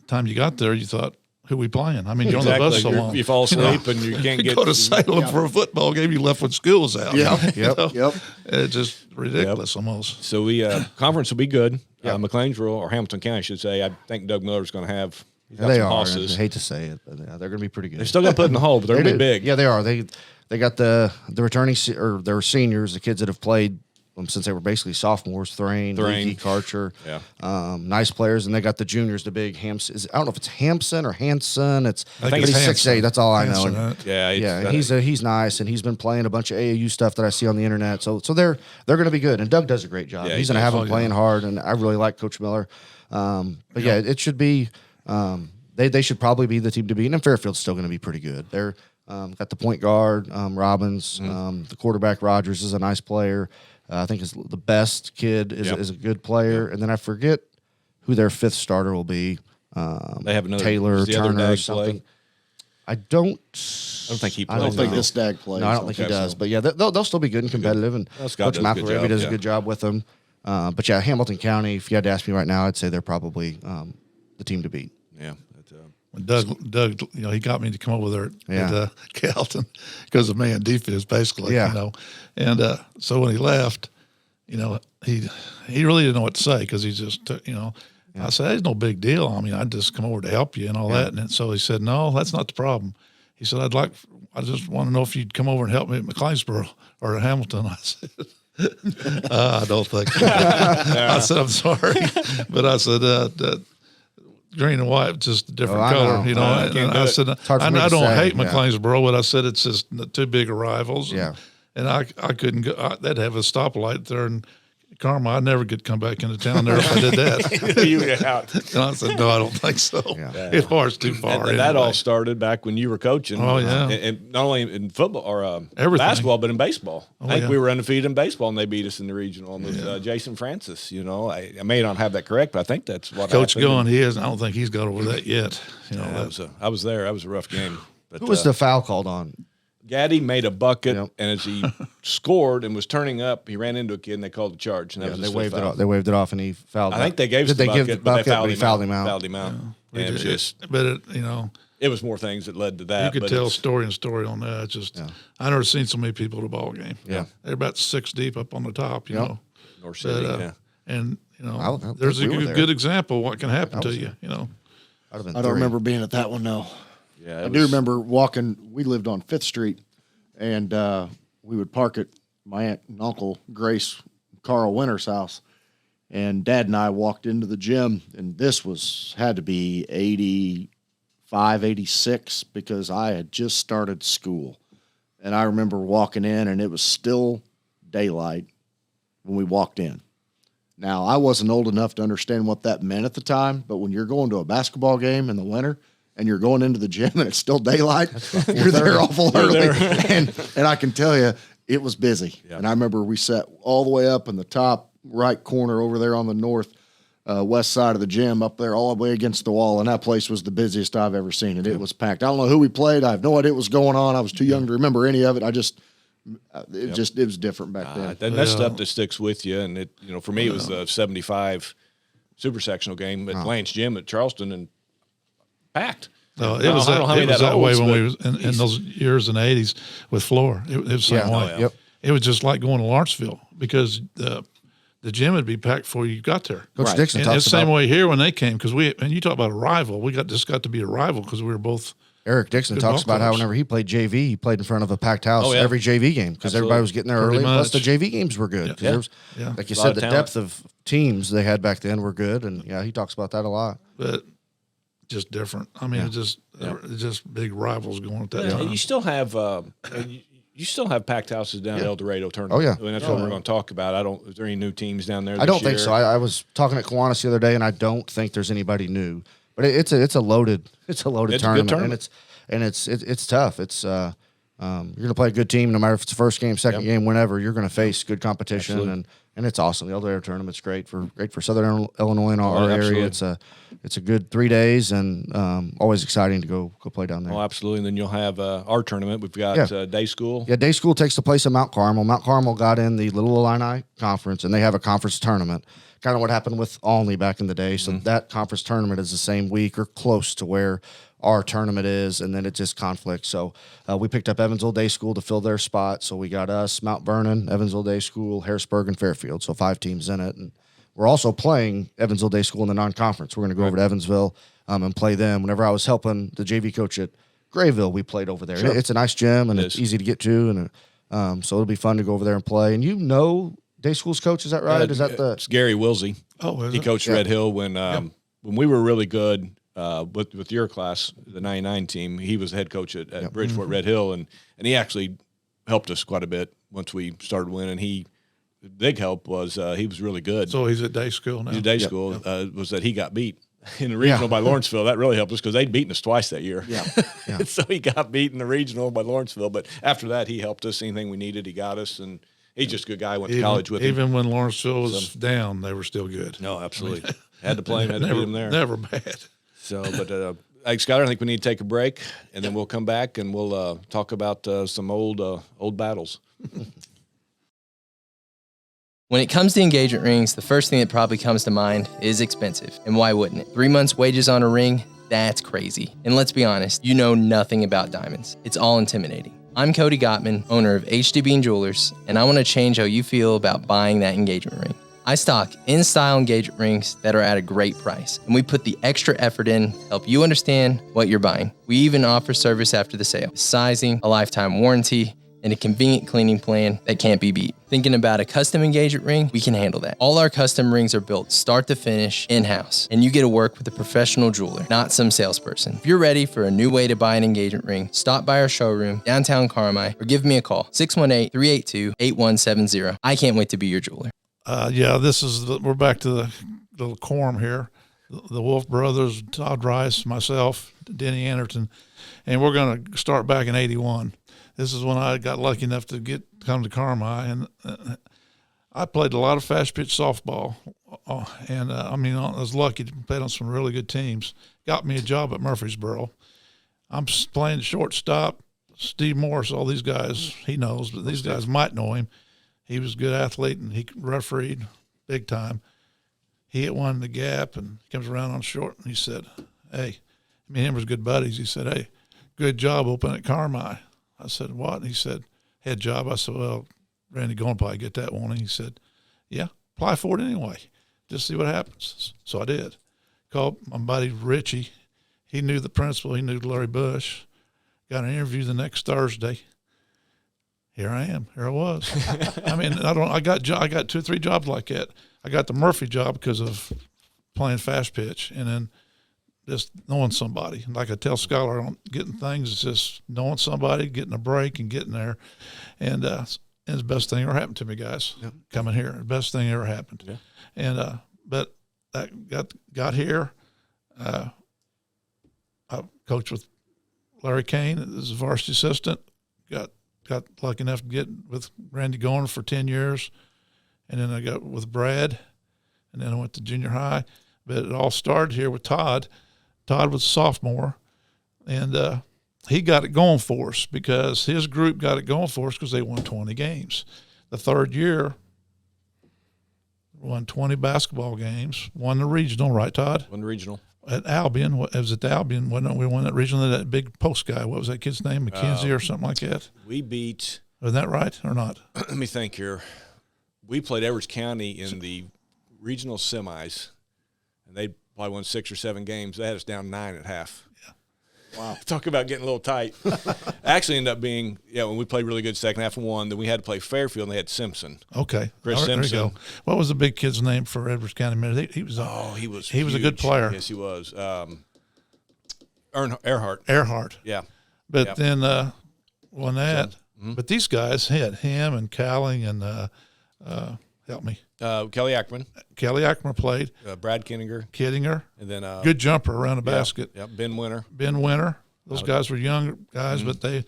time you got there, you thought, who we playing? I mean, you're on the bus so long. You fall asleep and you can't get go to Salem for a football game. You left when school was out. Yep. It's just ridiculous almost. So we conference will be good. McLeansville or Hamilton County, I should say. I think Doug Miller's going to have. They are. I hate to say it, but they're going to be pretty good. They're still going to put in the hole, but they're going to be big. Yeah, they are. They got the returning or their seniors, the kids that have played since they were basically sophomores. Thrain, Karcher, nice players, and they got the juniors, the big I don't know if it's Hampson or Hanson. I think he's 6'8". That's all I know. And he's nice, and he's been playing a bunch of AAU stuff that I see on the internet. So they're going to be good, and Doug does a great job. He's going to have them playing hard, and I really like Coach Miller. It should be. They should probably be the team to beat, and Fairfield's still going to be pretty good. They're got the point guard Robbins, the quarterback Rogers is a nice player. I think is the best kid is a good player, and then I forget who their 5th starter will be. They have another Taylor Turner or something. I don't think he I don't plays. think no. this Stag plays. No, I don't think he Okay, does. so- But yeah, they'll still be good and competitive. And Well, Scott Coach does a good McElravy job, does a yeah. good job with them. But yeah, Hamilton County, if you had to ask me right now, I'd say they're probably the team to beat. Yeah. When Doug, he got me to come over there Yeah. at Calton because of man defense, basically. Yeah. And so when he left, he really didn't know what to say because he just took, I said, it's no big deal. I mean, I'd just come over to help you and all that. And so he said, no, that's not the problem. He said, I just want to know if you'd come over and help me at McLeansboro or at Hamilton. I said, I don't think so. I said, I'm sorry. But I said, green and white, just a different I color, know. I And can't do I it. said, hard for me I to don't say, hate yeah. McLeansboro, but I said it's just too big of rivals. Yeah. And I couldn't go. They'd have a stoplight there in Carmi. I'd never get come back into town there if I did that. You get out. And I said, no, I don't think so. Yeah. It's far, it's too far. And that anyway. all started back when you were coaching. Oh, yeah. And not only in football or Everything. basketball, but in baseball. I think yeah. we were undefeated in baseball, and they beat us in the regional with Jason Francis. I may not have that correct, but I think that's what Coach happened. going, he is. I don't think he's got over that yet. I was there. That was a rough game. But, Who was the foul called on? Gaddy made a bucket, Yep. and as he scored and was turning up, he ran into a kid, and they called the charge. And that Yeah, was they his waved fifth it foul. off. They waved it off, and he fouled. I think they gave us Did they the give bucket, the but bucket? they But he fouled him out. Fouled him out. And it was just, But it, it was more things that led to that. you could but tell it's- story and story on that. It's just, I never seen so many people at a ball game. Yeah. They're about 6 deep up on the top, you Yep. know. North City, But, yeah. And, I think there's a we were there. good example of what can happen to was you, I'd have been I don't three. remember being at that one, no. Yeah, I do remember walking. We lived on 5th Street, and we would park at my aunt and uncle Grace Carl Winter's house. And Dad and I walked into the gym, and this had to be 85, 86, because I had just started school. And I remember walking in, and it was still daylight when we walked in. Now, I wasn't old enough to understand what that meant at the time, but when you're going to a basketball game in the winter and you're going into the gym and it's still daylight, you're there awful early. and I can tell you, it was busy. Yeah. And I remember we sat all the way up in the top right corner over there on the north west side of the gym, up there all the way against the wall, and that place was the busiest I've ever seen it. It was packed. I don't know who we played. I have no idea what was going on. I was too young to remember any of it. It was different back then. That's stuff that sticks with you. And for me, it was the 75 super sectional game at Lance Gym at Charleston, and packed. No, I don't know how many it was that that way holds, when but we was in those years in the 80s with Floor. It was the same Yeah. way. Oh, yep. It was just like going to Lawrenceville because the gym would be packed before you got there. Coach Right. Dixon And talks it's the same about way here when they came because and you talk about a rival. We got to be a rival because we were both. Eric Dixon Good talks ball about how clubs. whenever he played JV, he played in front of a packed house Oh, yeah. every JV game because Absolutely. everybody was getting there Pretty early. Plus, the much. JV games were good because Yeah. there was, Yeah. like you A lot said, of the talent. depth of teams they had back then were good, and yeah, he talks about that a lot. But just different. I mean, it's just big rivals going at that Yeah, time. you still have you still have packed houses down at El Dorado Tournament. Oh, yeah. I mean, that's what we're going to talk about. Is there any new teams down there? I don't this think year? so. I was talking at Kiwanis the other day, and I don't think there's anybody new. But it's a loaded It's a tournament, good tournament. and it's tough. It's you're gonna play a good team no matter if it's the first game, second game, whenever you're gonna face good competition, Absolutely. and it's awesome. The El Dorado tournament's great for Southern Illinois and our absolutely. area. It's a good 3 days, and always exciting to go play down there. Oh, absolutely. And then you'll have our tournament. We've got day school. Yeah, day school takes the place of Mount Carmel. Mount Carmel got in the Little Illini Conference, and they have a conference tournament. Kind of what happened with Olney back in the day. So that conference tournament is the same week or close to where our tournament is, and then it just conflicts. So we picked up Evansville Day School to fill their spot. So we got us, Mount Vernon, Evansville Day School, Harrisburg, and Fairfield. So 5 teams in it. And we're also playing Evansville Day School in the non-conference. We're going to go over to Evansville and play them. Whenever I was helping the JV coach at Grayville, we played over there. Sure. It's a nice gym, and It it's is. easy to get to, and so it'll be fun to go over there and play. And Day School's coach, is that right? Is that It's Gary Wilsey. Oh, is He it? coached Red Hill when we were really good with your class, the 99 team. He was the head coach at Bridgeport Red Hill, and he actually helped us quite a bit once we started winning. The big help was he was really good. So he's at day school now. His day school was that he got beat in the regional by Lawrenceville. That really helped us because they'd beaten us twice that year. Yeah. So he got beat in the regional by Lawrenceville. But after that, he helped us. Anything we needed, he got us. And he's just a good guy. I went to college with him. Even when Lawrenceville was down, they were still good. No, absolutely. Had to play him, had to beat him there. Never bad. So, but Skyler, I think we need to take a break, and then we'll come back and we'll talk about some old battles. When it comes to engagement rings, the first thing that probably comes to mind is expensive. And why wouldn't it? 3 months' wages on a ring, that's crazy. And let's be honest, you know nothing about diamonds. It's all intimidating. I'm Cody Gottman, owner of HDB Jewelers, and I want to change how you feel about buying that engagement ring. I stock in-style engagement rings that are at a great price, and we put the extra effort in to help you understand what you're buying. We even offer service after the sale, sizing, a lifetime warranty, and a convenient cleaning plan that can't be beat. Thinking about a custom engagement ring? We can handle that. All our custom rings are built start to finish in-house, and you get to work with a professional jeweler, not some salesperson. If you're ready for a new way to buy an engagement ring, stop by our showroom, downtown Carmi, or give me a call, 618-382-8170. I can't wait to be your jeweler. We're back to the little quorum here. The Wolff brothers, Todd Rice, myself, Denny Anderton, and we're going to start back in 81. This is when I got lucky enough to come to Carmi, and I played a lot of fast pitch softball, and I was lucky to play on some really good teams. Got me a job at Murfreesboro. I'm playing shortstop. Steve Morris, all these guys he knows, but these guys might know him. He was a good athlete, and he refereed big time. He hit one in the gap, and he comes around on short, and he said, "Hey," me and him was good buddies. He said, "Hey, good job opening at Carmi." I said, "What?" And he said, "Head job." I said, "Well, Randy going to probably get that one." And he said, "Yeah, apply for it anyway. Just see what happens." So I did. Called my buddy Richie. He knew the principal. He knew Larry Bush. Got an interview the next Thursday. Here I am. Here I was. I got 2 or 3 jobs like that. I got the Murphy job because of playing fast pitch, and then just knowing somebody. Like I tell Skylar, on getting things, it's just knowing somebody, getting a break, and getting there. And it's the best thing ever happened to me, guys. Yep. Coming here, the best thing ever happened. Yeah. And but that got here. I coached with Larry Kane as a varsity assistant. Got lucky enough to get with Randy Garner for 10 years, and then I got with Brad, and then I went to junior high. But it all started here with Todd. Todd was a sophomore, and he got it going for us because his group got it going for us because they won 20 games. The third year, won 20 basketball games, won the regional, right, Todd? Won the regional. At Albion, it was at the Albion, wasn't it? We won that regional, that big post guy. What was that kid's name? McKenzie or something like that? We beat. Was that right or not? Let me think here. We played Edwards County in the regional semis, and they probably won 6 or 7 games. They had us down 9 at half. Yeah. Wow. Talk about getting a little tight. Actually ended up being, when we played really good second half and won, then we had to play Fairfield, and they had Simpson. Okay. Chris Simpson. There you go. What was the big kid's name for Edwards County? He was he was a good player. Yes, he was. Earhart. Yeah. But then won that. Mm-hmm. But these guys had him and Cowling and help me. Kelly Ackerman. Kelly Ackerman played. Brad Kittinger. And then good jumper around the basket. Yeah. Ben Winter. Those guys were young guys, but they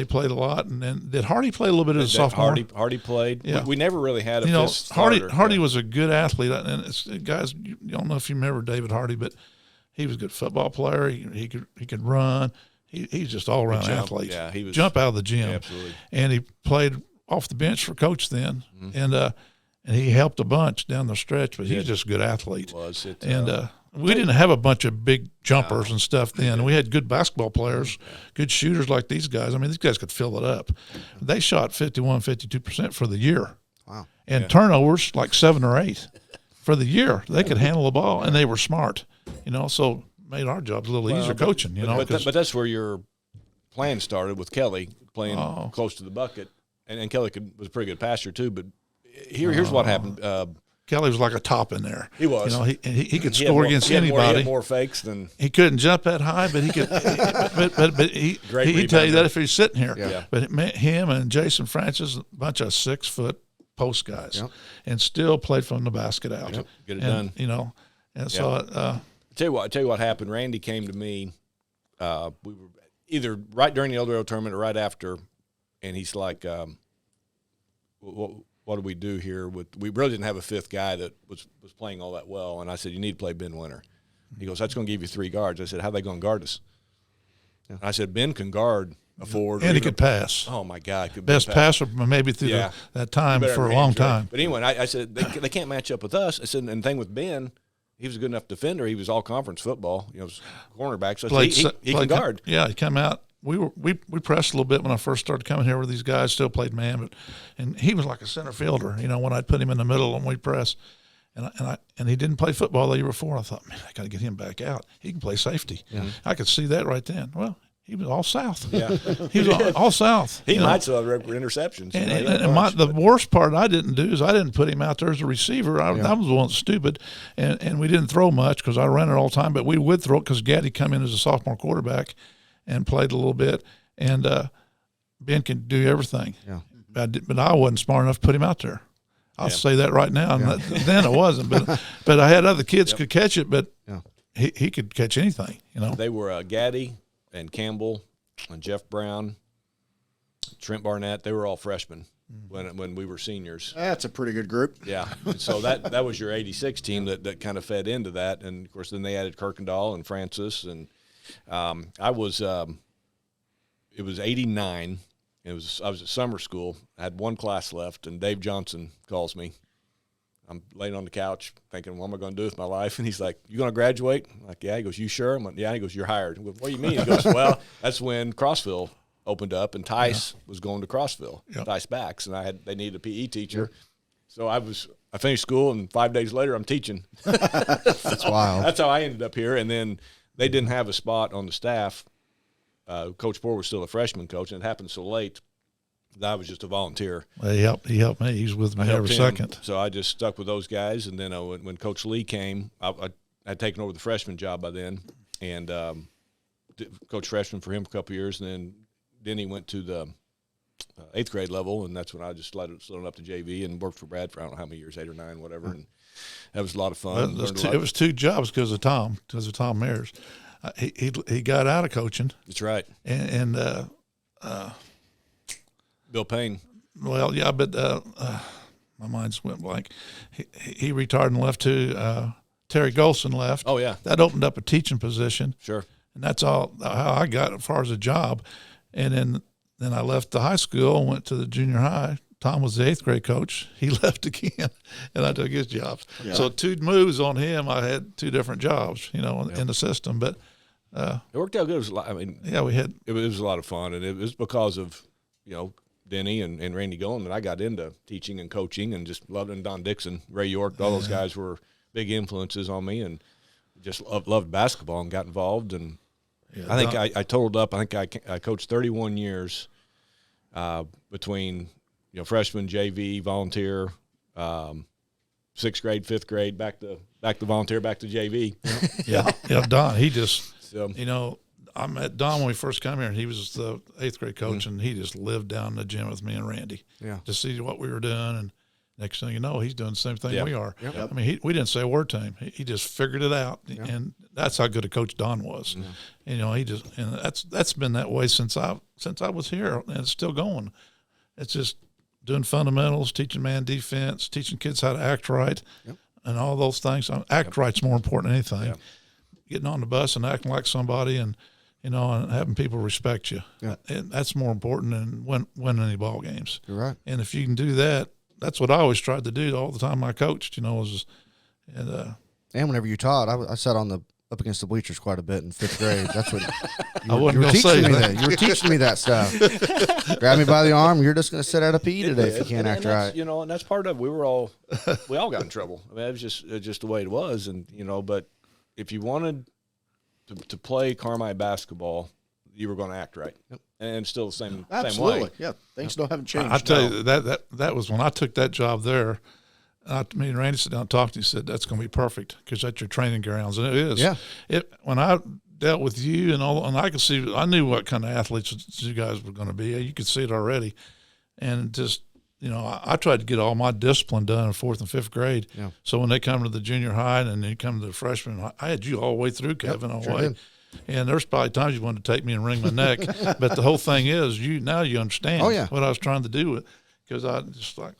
played a lot. And then did Hardy play a little bit as a sophomore? Hardy played. Yeah. We never really had a fifth starter. Hardy was a good athlete, and guys, you don't know if you remember David Hardy, but he was a good football player. He could run. He's just all around athlete. Yeah, he was jump out of the gym. Yeah, absolutely. And he played off the bench for coach then, and he helped a bunch down the stretch. But he's just a good athlete. He was. We didn't have a bunch of big jumpers and stuff then. We had good basketball players, good shooters like these guys. I mean, these guys could fill it up. They shot 51, 52% for the year. Wow. And turnovers like 7 or 8 for the year. They could handle the ball, and they were smart, so made our jobs a little easier coaching, But that's where your plan started with Kelly playing close to the bucket. And Kelly was a pretty good passer too, but here's what happened. Kelly was like a top in there. He was. He could score against anybody. He had more fakes than he couldn't jump that high, but he could. but he'd tell you that if he's sitting here. Yeah. But him and Jason Francis, a bunch of 6-foot post guys, and still played from the basket out. Yep. Get it done. And so. I'll tell you what happened. Randy came to me. We were either right during the Eldorado tournament or right after, and he's like, what do we do here? We really didn't have a fifth guy that was playing all that well, and I said, you need to play Ben Winter. He goes, that's going to give you 3 guards. I said, how are they going to guard us? Yeah. I said, Ben can guard a forward. And he could pass. Oh, my God. Best passer maybe through that time for a long time. But anyway, I said, they can't match up with us. I said, and the thing with Ben, he was a good enough defender. He was all conference football, cornerback. So he can guard. Yeah, he come out. We pressed a little bit when I first started coming here with these guys. Still played man, and he was like a center fielder. When I'd put him in the middle and we press, and he didn't play football the year before. I thought, man, I got to get him back out. He can play safety. Yeah. I could see that right then. Well, he was all south. Yeah, he was all south. He might still have interceptions. The worst part I didn't do is I didn't put him out there as a receiver. I was the one stupid, and we didn't throw much because I ran it all the time. But we would throw it because Gaddy come in as a sophomore quarterback and played a little bit, and Ben can do everything. Yeah. But I wasn't smart enough to put him out there. I'll say that right now. Yeah. Then I wasn't, but I had other kids could catch it, but he could catch anything. They were Gaddy and Campbell and Jeff Brown, Trent Barnett. They were all freshmen when we were seniors. That's a pretty good group. Yeah, and so that was your '86 team that kind of fed into that, and of course then they added Kirkendall and Francis and. It was '89. I was at summer school. I had one class left, and Dave Johnson calls me. I'm laying on the couch thinking, what am I going to do with my life? And he's like, you going to graduate? I'm like, yeah. He goes, you sure? I'm like, yeah. He goes, you're hired. What do you mean? He goes, well, that's when Crossville opened up, and Tice was going to Crossville, Tice Backs, and they needed a PE teacher. So I finished school, and 5 days later I'm teaching. That's wild. That's how I ended up here, and then they didn't have a spot on the staff. Coach Poor was still a freshman coach, and it happened so late that I was just a volunteer. Well, he helped me. He's with me every second. So I just stuck with those guys, and then when Coach Lee came, I'd taken over the freshman job by then, and coached freshman for him for a couple of years, and then Denny went to the 8th grade level, and that's when I just slid up to JV and worked for Brad for I don't know how many years, 8 or 9, whatever, and that was a lot of fun. It was 2 jobs because of Tom Mayers. He got out of coaching. That's right. And Bill Payne. Well, yeah, but my mind's went blank. He retired and left to Terry Golson left. Oh, yeah. That opened up a teaching position. Sure. And that's all how I got as far as a job. And then I left the high school and went to the junior high. Tom was the 8th grade coach. He left again, and I took his job. Yeah. So 2 moves on him. I had 2 different jobs, in the system. But it worked out good. It was a lot of fun, and it was because of Denny and Randy Golden that I got into teaching and coaching, and just loved it. And Don Dixon, Ray York, all those guys were big influences on me, and just loved basketball and got involved. And I think I totaled up. I think I coached 31 years between. Freshman, JV, volunteer, 6th grade, 5th grade, back to volunteer, back to JV. Yeah. Don, he just, I met Don when we first came here, and he was the 8th grade coach, and he just lived down in the gym with me and Randy to see what we were doing. And next thing you know, he's doing the same thing we are. Yep. I mean, we didn't say a word to him. He just figured it out, and that's how good a coach Don was. And that's been that way since I was here, and it's still going. It's just doing fundamentals, teaching man defense, teaching kids how to act right, and all those things. Act right's more important than anything. Yep. Getting on the bus and acting like somebody, and and having people respect you. Yeah. And that's more important than winning any ball games. You're right. And if you can do that, that's what I always tried to do all the time I coached. And whenever you taught, I sat up against the bleachers quite a bit in 5th grade. That's what you were teaching me that. You were teaching me that stuff. Grab me by the arm. You're just going to sit out a PE today if you can't act right. And that's part of it. We all got in trouble. I mean, it was just the way it was. And, but if you wanted to play Carmi basketball, you were going to act right. Yep. And still the same way. Yeah. Things haven't changed. I tell you, that was when I took that job there. Me and Randy sat down and talked, and he said, that's going to be perfect because that's your training grounds. And it is. Yeah. When I dealt with you and I knew what kind of athletes you guys were going to be. You could see it already. And just, I tried to get all my discipline done in 4th and 5th grade. Yeah. So when they come to the junior high and they come to the freshman, I had you all the way through, Kevin, all the way. And there's probably times you wanted to take me and wring my neck. But the whole thing is, you understand what I was trying to do because I just like,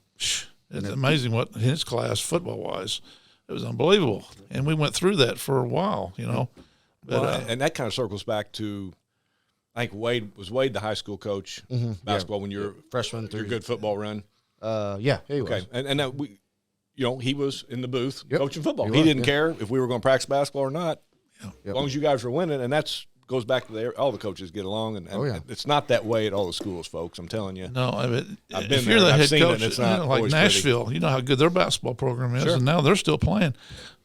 it's amazing what his class, football-wise, It was unbelievable, and we went through that for a while, you know. But, well, and that kind of circles back to, I think Wade the high school coach basketball when you're freshman your good football run. Yeah, he was. Okay, and that he was in the booth Yep. coaching football. He He was, didn't care if we were going to practice basketball or not, as long as you guys were winning. And that's goes back to all the coaches get along, and it's not that way at all the schools, folks. I'm telling you. No, I mean, I've been if there, you're the I've head seen it, coach, and it's not like always Nashville, pretty. you know how good their basketball program is, Sure. and now they're still playing.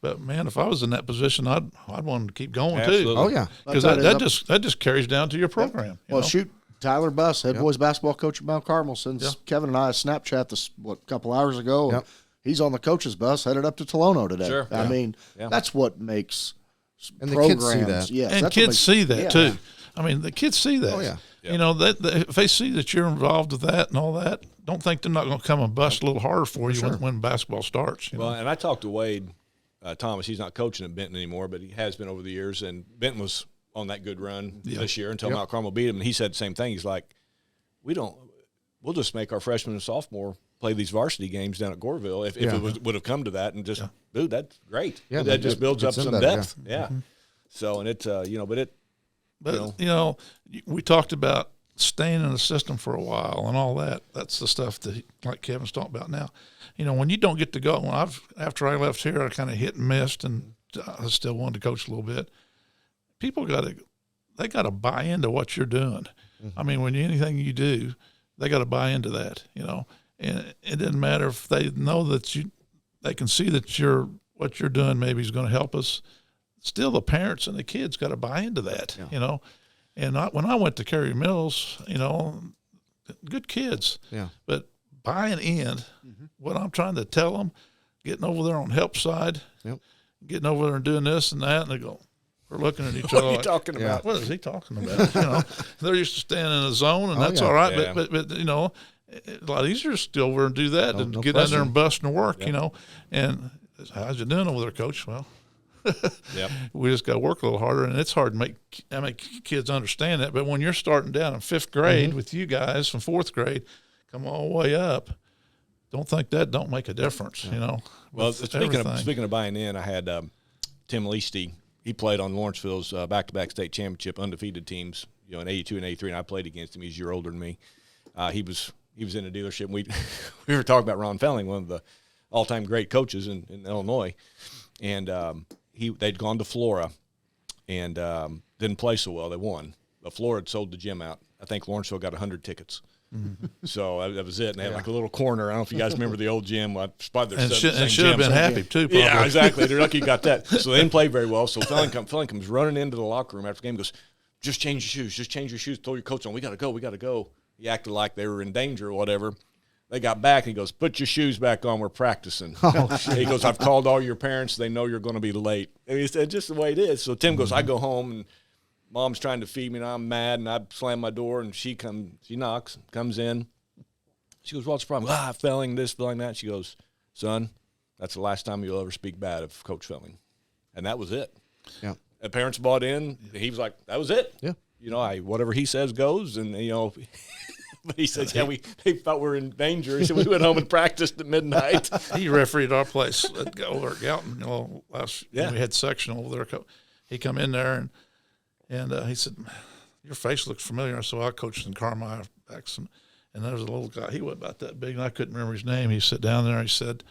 But man, if I was in that position, I'd want to keep going Absolutely. too. Oh yeah, Because that just carries down to your program. you Well, know? shoot, Tyler Buss, head boys basketball coach at Mount Carmel, sends Kevin and I a Snapchat a couple hours ago. And he's on the coach's bus headed up to Tolono today. Sure. I mean, that's what makes And the programs. kids see that. Yes, and that's what kids makes- see that yeah. too. I mean, the kids see that. Oh, yeah. You know, that if they see that you're involved with that and all that, don't think they're not going to come and bust a little harder for you when basketball starts. You know? Well, and I talked to Wade Thomas. He's not coaching at Benton anymore, but he has been over the years. And Benton was on that good run this year until Mount Carmel beat him. And he said the same thing. He's like, we'll just make our freshman and sophomore play these varsity games down at Goreville if it would have come to that. And just, dude, that's great. Yeah, that just builds up gets some them better, depth. Yeah. So, and it, But we talked about staying in the system for a while and all that. That's the stuff that, like Kevin's talking about now. You know, when you don't get to go, after I left here, I kind of hit and missed, and I still wanted to coach a little bit. People got to buy into what you're doing. I mean, anything you do, they got to buy into that. You know, and it doesn't matter if they know that they can see that what you're doing maybe is going to help us. Still, the parents and the kids got to buy into that. You know. And when I went to Cary Mills, you know, good kids. Yeah. But buying in, what I'm trying to tell them, getting over there on help side, getting over there and doing this and that, and they go, we're looking at each other. what are you talking about? What is he talking about? You know, they're used to staying in a zone, and that's all right. Yeah. But you know, it's a lot easier to still over and do that than get pressure. in there and bust and work. You know, and how's you doing over there, Coach? Well. We just got to work a little harder, and it's hard to make kids understand that. But when you're starting down in fifth grade with you guys from fourth grade, come all the way up, don't think that don't make a difference. You know. Well, speaking of buying in, I had Tim Leasty. He played on Lawrenceville's back-to-back state championship undefeated teams, you know, in 82 and 83, and I played against him. He's a year older than me. He was in a dealership. And we were talking about Ron Felling, one of the all-time great coaches in Illinois, and they'd gone to Flora and didn't play so well. They won. But Flora had sold the gym out. I think Lawrenceville got 100 tickets. So that was it. And they had like a little corner. I don't know if you guys remember the old gym. I spotted their and should have been happy too. Probably. Yeah, exactly. They're lucky you got that. So they didn't play very well. So Felling comes running into the locker room after the game. Goes, just change your shoes. Just change your shoes. Told your coach on. We got to go. We got to go. He acted like they were in danger or whatever. They got back, and he goes, put your shoes back on. We're practicing. He goes, I've called all your parents. They know you're going to be late. And he said, just the way it is. So Tim goes, I go home, and Mom's trying to feed me, and I'm mad, and I slam my door, and she knocks, comes in. She goes, what's the problem? Felling this, Felling that. She goes, son, that's the last time you'll ever speak bad of Coach Felling. And that was it. Yeah. The parents bought in. He was like, that was it. Yeah. You know, whatever he says goes, and, you know – but he said, they thought we were in danger. He said, we went home and practiced at midnight. He refereed our place over at Galton, you know, when we had sectional over there. He come in there and he said, your face looks familiar. So I coached in Carmi and there was a little guy. He was about that big, and I couldn't remember his name. He sat down there and he said,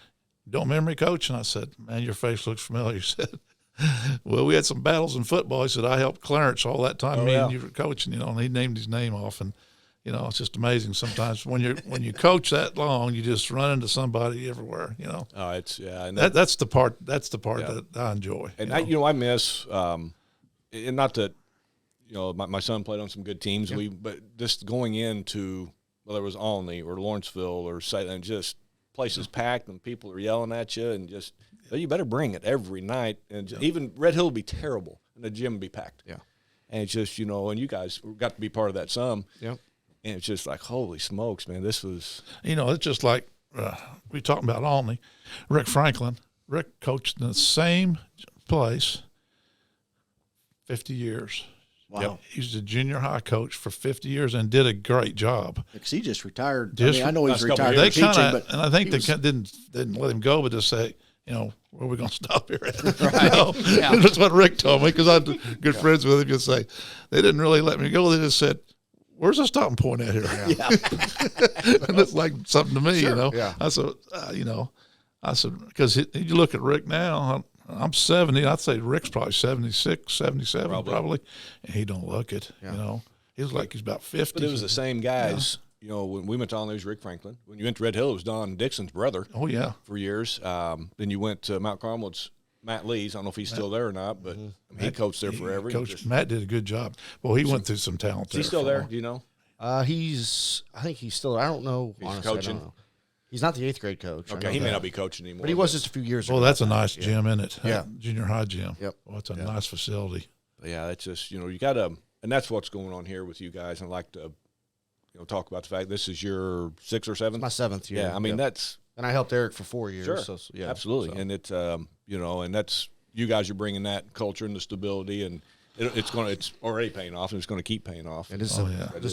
don't remember me, Coach? And I said, man, your face looks familiar. He said, well, we had some battles in football. He said, I helped Clarence all that time, and you were coaching, you know, and he named his name off. And you know, it's just amazing sometimes when you coach that long, you just run into somebody everywhere. You know, and that's the part that I enjoy. And I miss, and not that, you know, my son played on some good teams. But just going into whether it was Olney or Lawrenceville or Salem, just places packed and people are yelling at you, and just you better bring it every night. And even Red Hill would be terrible, and the gym would be packed. Yeah, and it's just, you know, and you guys got to be part of that some. Yeah. And it's just like, holy smokes, man, this was. You know, it's just like we talking about Olney. Rick Franklin. Rick coached in the same place 50 years. Wow. Yep. He's a junior high coach for 50 years and did a great job. Because he just retired. I know he's retired they from teaching, kinda, but and I think they didn't let him go, but just say, where are we going to stop here at? Right. That's what Rick told me, because I'm good friends with him. Just say, they didn't really let me go. They just said, where's the stopping point at here? Yeah. And it's like something to me, Yeah. I said, because you look at Rick now, I'm 70. I'd say Rick's probably 76, 77 probably. And he don't look it, He was like he's about 50. But it was the same guys. When we went to All-News, Rick Franklin. When you went to Red Hill, it was Don Dixon's brother. Oh, yeah. For years. Then you went to Mount Carmel, it's Matt Lee's. I don't know if he's still there or not, but he coached there forever. Matt did a good job. Well, he went through some talent there. Is he still there? Do you know? I think he's still. I don't know. He's honestly, coaching. I don't know. He's not the 8th grade coach. Okay, he may not be coaching anymore. But he was just a few years ago. Well, that's a nice gym, isn't it? Yeah. Junior high gym. Yep. Well, it's a nice facility. But yeah, it's just, you got to, and that's what's going on here with you guys. And I'd like to, talk about the fact this is your 6th or 7th? My 7th year. Yeah, I mean, that's. And I helped Eric for 4 years. Sure, so, yeah, absolutely. So. And it's, and that's, you guys are bringing that culture and the stability, and it's already paying off, and it's going to keep paying off. And just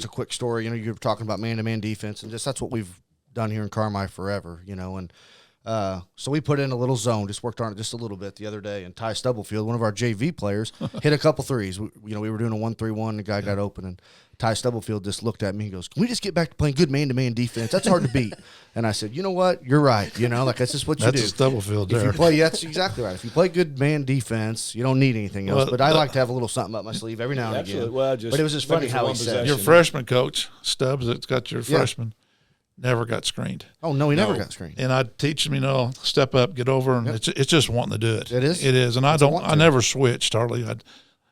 a quick story. You were talking about man-to-man defense, and that's what we've done here in Carmi forever. And so we put in a little zone, just worked on it just a little bit the other day. And Ty Stubblefield, one of our JV players, hit a couple threes. We were doing a 1-3-1. The guy got open, and Ty Stubblefield just looked at me and goes, "Can we just get back to playing good man-to-man defense? That's hard to beat." And I said, "You know what? You're right. That's just what you do." That's a Stubblefield there. If you play, that's exactly right. If you play good man defense, you don't need anything else. But I like to have a little something up my sleeve every now and again. Well, but it was just funny how he said your freshman coach, Stubbs, that's got your freshman, never got screened. Oh, no, he never got screened. And I teach him, step up, get over, and it's just wanting to do it. It is? It is. And I never switched hardly.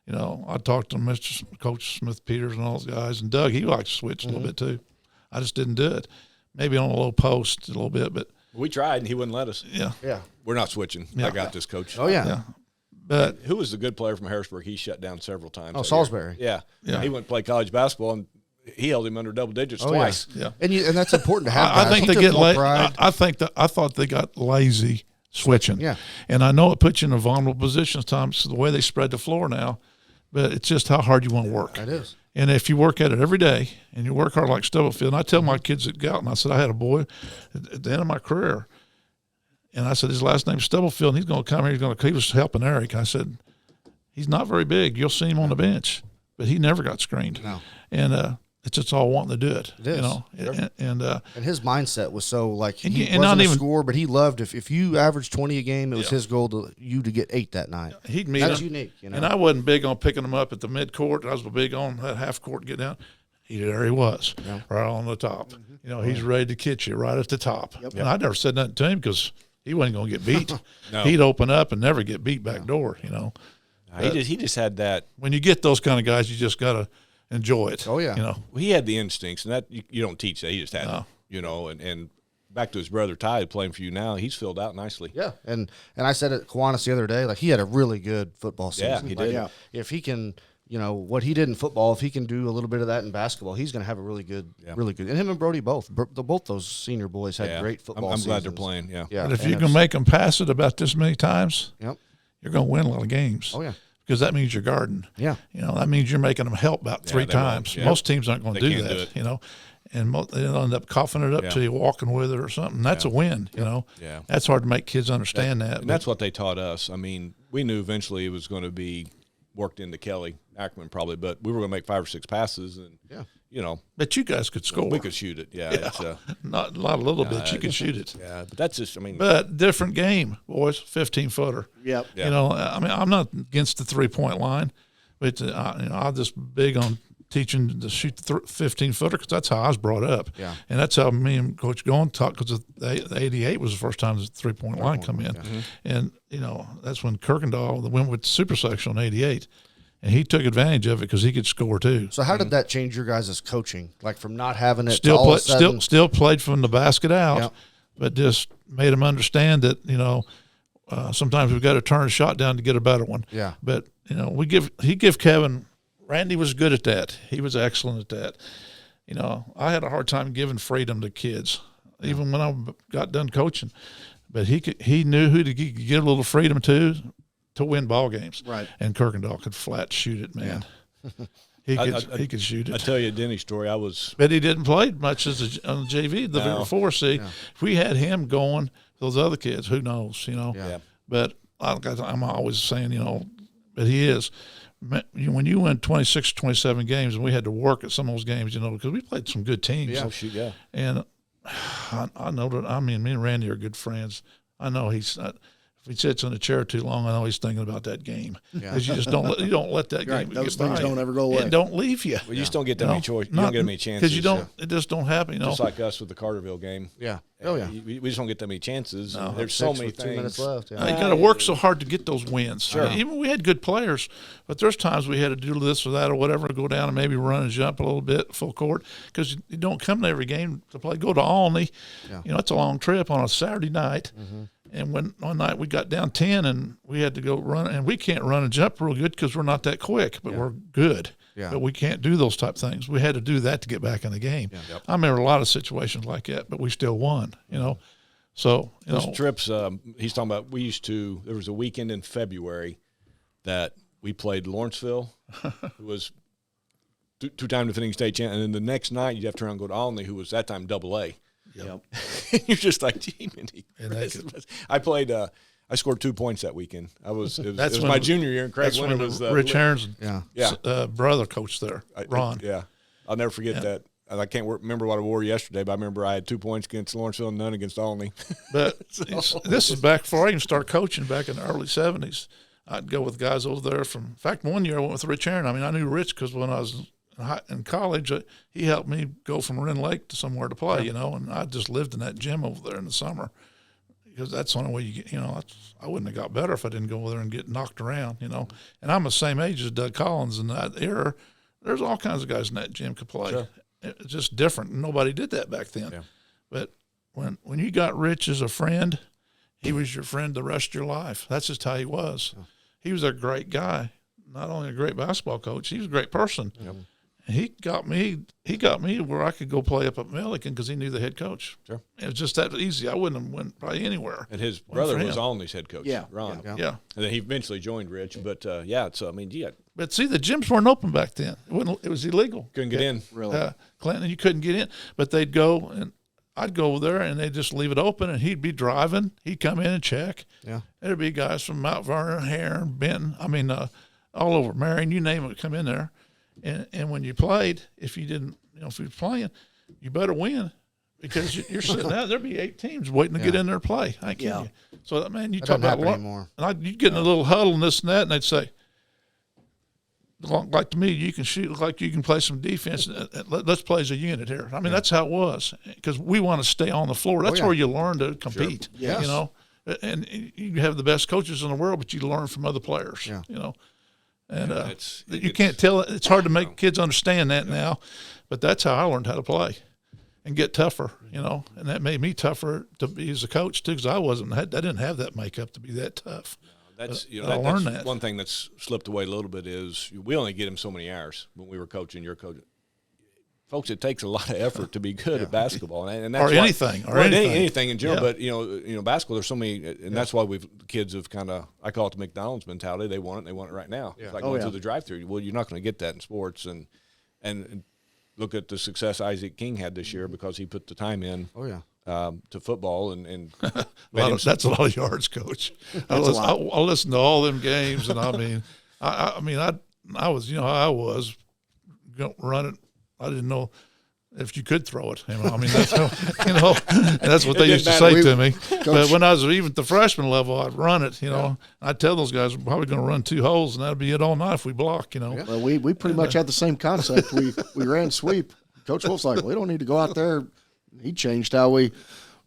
I talked to Mr. Coach Smith Peters and all those guys, and Doug, he liked to switch a little bit too. I just didn't do it. Maybe on a little post a little bit, but we tried and he wouldn't let us. Yeah. We're not switching. Yeah. I got this, Coach. Oh, yeah. But who was the good player from Harrisburg? He shut down several times. Oh, Salisbury. Yeah. He went to play college basketball, and he held him under double digits Oh, twice. yeah. And that's important to have. I think they get pride. I thought they got lazy switching. Yeah. And I know it puts you in a vulnerable position sometimes, the way they spread the floor now, but it's just how hard you want to work. It is. And if you work at it every day and you work hard like Stubblefield, and I tell my kids that go out, and I said, I had a boy at the end of my career, and I said, his last name's Stubblefield, and he's going to come here, he was helping Eric. I said, he's not very big. You'll see him on the bench. But he never got screened. No. And it's just all wanting to do it. It is. And his mindset was so he and wasn't not a even scorer, but he loved if you averaged 20 a game, it was his goal to get 8 that night. He'd meet That's him. unique. And I wasn't big on picking him up at the mid-court. I was big on that half-court get down. There he was, right on the top. He's ready to catch you right at the top. And I never said nothing to him because he wasn't going to get beat. No. He'd open up and never get beat back door, He just had that. When you get those kind of guys, you just got to enjoy it. Oh, yeah. He had the instincts, and that you don't teach that. He just had it, and back to his brother Ty playing for you now, he's filled out nicely. Yeah, and I said at Kiwanis the other day, he had a really good football season. Yeah, he did. Yeah. If he can, what he did in football, if he can do a little bit of that in basketball, he's going to have a really good. And him and Brody both those senior boys had great football I'm glad they're seasons. playing, yeah. But if you can make them pass it about this many times, Yep. you're going to win a lot of games. Oh, yeah. Because that means you're guarding. Yeah. That means you're making them help about 3 they times. won't. Yeah. Most teams aren't going to They do can't do that, it. And they'll end up coughing it up to you, walking with it or something. That's a win, Yeah. That's hard to make kids understand that. And that's what they taught us. I mean, we knew eventually it was going to be worked into Kelly Ackerman probably, but we were going to make 5 or 6 passes, and But you guys could score. we could shoot it. Yeah, it's, Not a little bit. You could shoot it. yeah, but that's just. I mean, But different game, boys. 15-footer. Yep. Yeah. I mean, I'm not against the 3-point line, but I'm just big on teaching to shoot the 15-footer because that's how I was brought up. Yeah. And that's how me and Coach Goen talked because the 88 was the first time the 3-point line come in. And, that's when Kirkendall went with super section on 88. And he took advantage of it because he could score too. So how did that change your guys' coaching? From not having it to all of a sudden? Still played from the basket out, Yep. but just made him understand that sometimes we've got to turn a shot down to get a better one. Yeah. But he give Kevin. Randy was good at that. He was excellent at that. I had a hard time giving freedom to kids, even when I got done coaching. But he knew who to get a little freedom to win ball games. Right. And Kirkendall could flat shoot it, man. Yeah. He could shoot it. I tell you a Denny story. I was But he didn't play much on the JV the year before. See, if we had him going those other kids, who knows, Yeah. But I'm always saying, but he is. When you win 26, 27 games, and we had to work at some of those games, because we played some good teams. Yeah. Oh, shoot, yeah. And I know that, me and Randy are good friends. I know he's not. If he sits in a chair too long, I know he's thinking about that game. Because you just don't let that game Those get things by. don't ever go away. It don't leave you. Well, you just don't get that many choices. You don't get that many chances. Because it just don't happen. Just like us with the Carterville game. Yeah. Oh, yeah. We just don't get that many chances. No. There's so many with things. 2 minutes left. Yeah. You got to work so hard to get those wins. Sure. Even we had good players, but there's times we had to do this or that or whatever, go down and maybe run and jump a little bit full court, because you don't come to every game to play. Go to Olney. Yeah. It's a long trip on a Saturday night. Mm-hmm. And one night we got down 10 and we had to go run, and we can't run and jump real good because we're not that quick, but we're good. Yeah. But we can't do those type things. We had to do that to get back in the game. Yeah. Yep. I remember a lot of situations like that, but we still won, So, Those trips, he's talking about, there was a weekend in February that we played Lawrenceville, who was two-time defending state champ, and then the next night you'd have to turn around and go to Olney, who was that time AA. Yep. You're just like, gee, I played. I scored 2 points that weekend. It was my junior year, and Craig Winter was Rich Aaron's brother coached there, Ron. I'll never forget that. I can't remember what I wore yesterday, but I remember I had 2 points against Lawrenceville and none against Olney. But this is back before I even started coaching, back in the early 70s. I'd go with guys over there in fact, one year I went with Rich Aaron. I knew Rich because when I was in college, he helped me go from Wren Lake to somewhere to play, and I just lived in that gym over there in the summer, because that's the only way you get, I wouldn't have got better if I didn't go over there and get knocked around, And I'm the same age as Doug Collins in that era. There's all kinds of guys in that gym could play. Sure. It's just different. Nobody did that back then. Yeah. But when you got Rich as a friend, he was your friend the rest of your life. That's just how he was. Yeah. He was a great guy, not only a great basketball coach, he was a great person. Yep. He got me where I could go play up at Milliken because he knew the head coach. Sure. It was just that easy. I wouldn't have went probably anywhere. And his brother was Olney's head coach, Ron. Yeah. And then he eventually joined Rich. But, But see, the gyms weren't open back then. It was illegal. Couldn't get in. Really? Clinton, you couldn't get in. But they'd go, and I'd go over there, and they'd just leave it open, and he'd be driving. He'd come in and check. Yeah. There'd be guys from Mount Vernon, Heron, Benton, all over, Marion, you name it, come in there. And when you played, if you didn't, if you were playing, you better win, because you're sitting out. There'd be 8 teams waiting to get in there and play. I kidding you. So man, you talk about anymore. And you'd get in a little huddle and this and that, and they'd say, like to me, you can shoot, like you can play some defense. Let's play as a unit here. That's how it was, because we want to stay on the floor. That's where you learn to compete. Sure. Yes. And you have the best coaches in the world, but you learn from other players. Yeah. And you can't tell. It's hard to make kids understand that now, but that's how I learned how to play and get tougher. And that made me tougher to be as a coach too, because I didn't have that makeup to be that tough. I learned that. One thing that's slipped away a little bit is we only get him so many hours when we were coaching. You're coaching. Folks, it takes a lot of effort to be good at basketball, and that's anything in general. Yeah. But basketball. There's so many, and that's why kids have kind of, I call it the McDonald's mentality. They want it right now. Yeah. It's like going through the drive-through. Well, you're not going to get that in sports, and look at the success Isaac King had this year because he put the time in. Oh yeah. To football and that's a lot of yards, Coach. I listened to all them games, and I was I was running. I didn't know if you could throw it. That's how, that's what they used to say to me. Coach, but when I was even at the freshman level, I'd run it. I'd tell those guys we're probably going to run 2 holes, and that'll be it all night if we block. Well, we pretty much had the same concept. We ran sweep. Coach Wolff's like, we don't need to go out there. He changed how we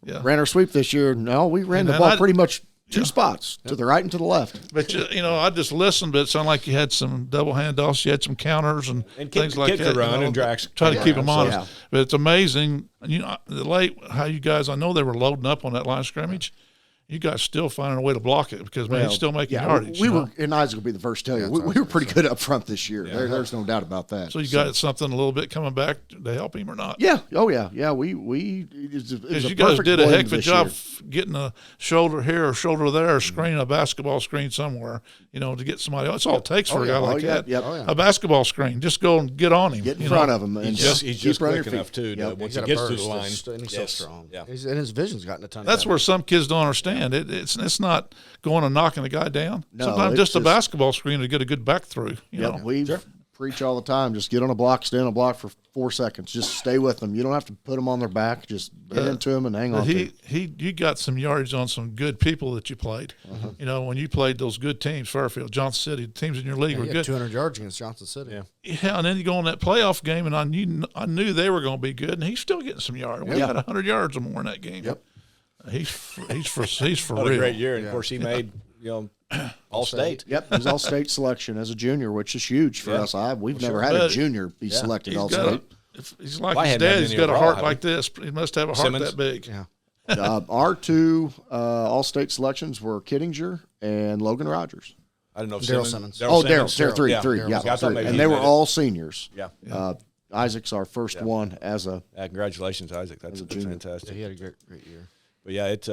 ran our sweep this year. No, we ran the ball pretty much 2 spots, to the right and to the left. But, I just listened, but it sounded like you had some double handoffs. You had some counters and things like that. Run and try to keep them honest. Yeah. But it's amazing, how you guys, I know they were loading up on that line of scrimmage. you guys still finding a way to block it because man, he's still making yardage. We were, and Isaac will be the first to tell you, we were pretty good up front this year. Yeah. There's no doubt about that. So you got something a little bit coming back to help him or not? Yeah. Oh yeah. Yeah. Because you guys did a heck of a job getting a shoulder here or shoulder there, or screening a basketball screen somewhere, to get somebody else. That's all it takes for a guy like that. Yep. A basketball screen. Just go and get on him. Get in front of him. And he's just quick enough, too. Yep. Once he gets to the line. And he's so strong. Yeah. And his vision's gotten a ton That's better. where some kids don't understand. It's not going and knocking the guy down. No, Sometimes it's just a just- basketball screen to get a good back through. You know. We preach all the time. Just get on a block, stay on a block for 4 seconds. Just stay with them. You don't have to put them on their back. Just get into them and hang on. You got some yardage on some good people that you played. When you played those good teams, Fairfield, Johnson City, teams in your league were He had good. 200 yards against Johnson City. Yeah, and then you go on that playoff game, and I knew they were going to be good, and he's still getting some yards. We had 100 yards or more in that game. Yep. He's for What real. a great year. And, of course, he made, All-State. Yep, he's all-state selection as a junior, which is huge for us. We've never had a junior be selected all-state. He's like Well, I his hadn't dad. had He's any got a overall, heart have like this. He must have a heart Simmons? that big. Yeah. Our two all-state selections were Kittinger and Logan Rogers. I don't know if Daryl Simmons. Simmons. Oh, Daryl, Simmons. three. Yeah, Yeah, I thought maybe and he they were made it. all seniors. Yeah. Isaac's our first one as a Congratulations, Isaac. That's junior. fantastic. He had a great year. But, yeah, it's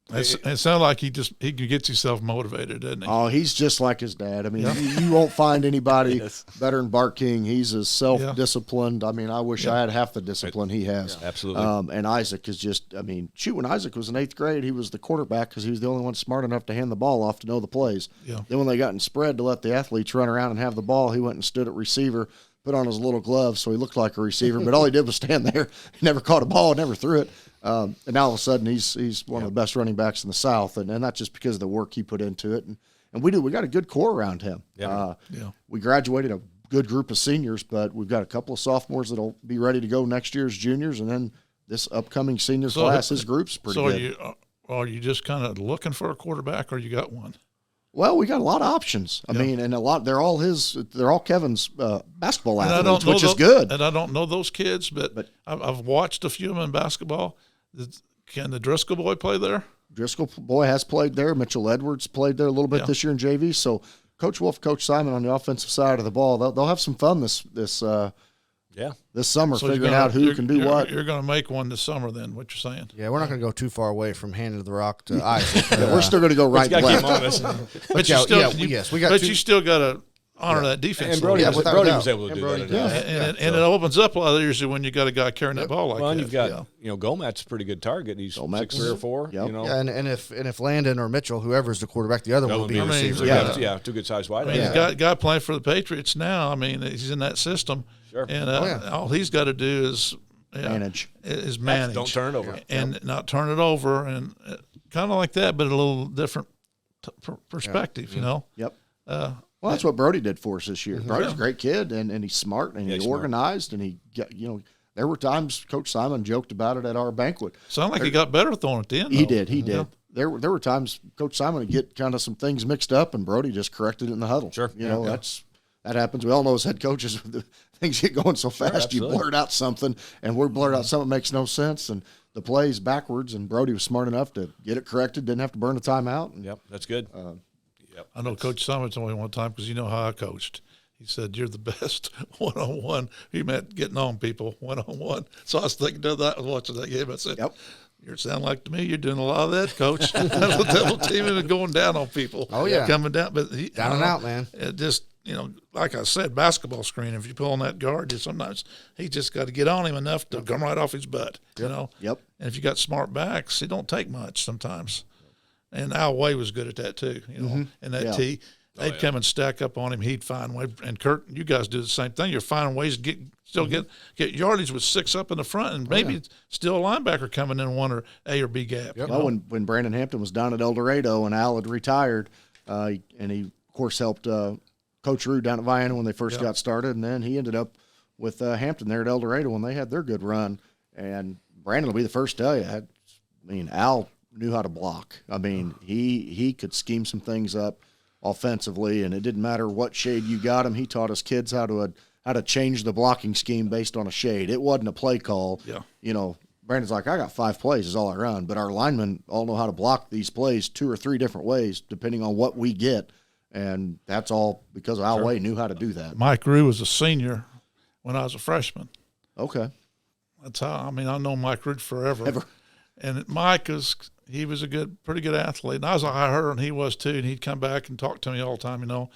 It sounds like he gets himself motivated, doesn't he? Oh, he's just like his dad. I mean, you won't find anybody Yes. better than Bart King. He's as self-disciplined. I mean, I wish I had half the discipline he has. Absolutely. And Isaac is just, I mean, when Isaac was in 8th grade, he was the quarterback because he was the only one smart enough to hand the ball off to know the plays. Yeah. Then when they got in spread to let the athletes run around and have the ball, he went and stood at receiver, put on his little gloves so he looked like a receiver, but all he did was stand there. He never caught a ball, never threw it. And now all of a sudden he's one of the best running backs in the South, and not just because of the work he put into it. And we got a good core around him. We graduated a good group of seniors, but we've got a couple of sophomores that'll be ready to go next year as juniors, and then this upcoming senior class, his group's pretty good. Are you just kind of looking for a quarterback, or you got one? Well, we got a lot of options. I mean, and they're all Kevin's basketball athletes, which is good. And I don't know those kids, but I've watched a few of them in basketball. Can the Driscoll boy play there? Driscoll boy has played there. Mitchell Edwards played there a little bit this year in JV. So Coach Wolff, Coach Simon on the offensive side of the ball, they'll have some fun this summer figuring out who can do what. You're going to make one this summer, then? What you're saying? Yeah, we're not going to go too far away from handing the rock to Isaac. We're still going to go right and got to keep left. him honest. But you still got to honor that defense. And Brody, a little bit. Brody was able to do Brody that. And it opens up a lot usually when you got a guy carrying that ball like Well, and that. you've got Gomet's a pretty good target. He's Gomet's 6'3" or 4. Yep. Yeah, and if Landon or Mitchell, whoever's the quarterback, the other one would be a I mean, receiver. yeah, two good sized wide. I mean, the guy playing for the Patriots now. I mean, he's in that system, and all he's got to do is manage. Don't turn it over, and not turn it over, and kind of like that, but a little different perspective. Yep. Well, that's what Brody did for us this year. Brody's a great kid, and he's smart, and he's organized, and he got, there were times Coach Simon joked about it at our banquet. Sound like he got better throwing at the end. He did. There were times Coach Simon would get kind of some things mixed up, and Brody just corrected it in the huddle. Sure. That happens. We all know as head coaches, things get going so fast, you blurt out something, and we blurt out something that makes no sense, and the play's backwards, and Brody was smart enough to get it corrected, didn't have to burn a timeout. And, Yep, that's good. I know Coach Simon told me one time, because you know how I coached. He said, "You're the best one-on-one." He meant getting on people one-on-one. So I was thinking of that, watching that game. I said, Yep. You sound like to me you're doing a lot of that, Coach. Double teaming and going down on people. Oh, yeah. Coming down. But Down and out, man. It just, like I said, basketball screen, if you pull on that guard, sometimes he just got to get on him enough to come right off his butt, Yep. And if you got smart backs, it don't take much sometimes. And Al Way was good at that too, And that T, they'd come and stack up on him. He'd find way. And Kurt, you guys do the same thing. You're finding ways to get yardage with 6 up in the front, and maybe still a linebacker coming in one or A or B gap. Well, when Brandon Hampton was down at El Dorado and Al had retired, and he, of course, helped Coach Rue down at Vienna when they first got started, and then he ended up with Hampton there at El Dorado when they had their good run. And Brandon will be the first to tell you, Al knew how to block. I mean, he could scheme some things up offensively, and it didn't matter what shade you got him. He taught his kids how to change the blocking scheme based on a shade. It wasn't a play call. Brandon's like, I got 5 plays is all I run, but our linemen all know how to block these plays 2 or 3 different ways depending on what we get, and that's all because Alway knew how to do that. Mike Rue was a senior when I was a freshman. Okay. That's how. I mean, I know Mike Rue forever. And Mike he was a pretty good athlete, and I was a high hurdler, and he was too. And he'd come back and talk to me all the time, And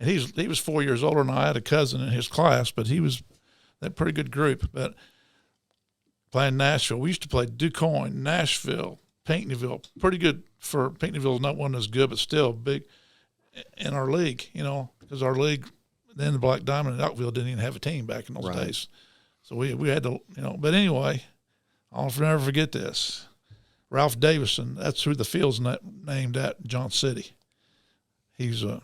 he was 4 years older than I had a cousin in his class, but he was that pretty good group. But playing Nashville, we used to play DuQuoin, Nashville, Pinckneyville. Pretty good for Pinckneyville. Not one as good, but still big in our league. Because our league, then the Black Diamond and Oakville didn't even have a team back in those days. So we had to, But anyway, I'll never forget this. Ralph Davison, that's who the field's named at, John City. He's a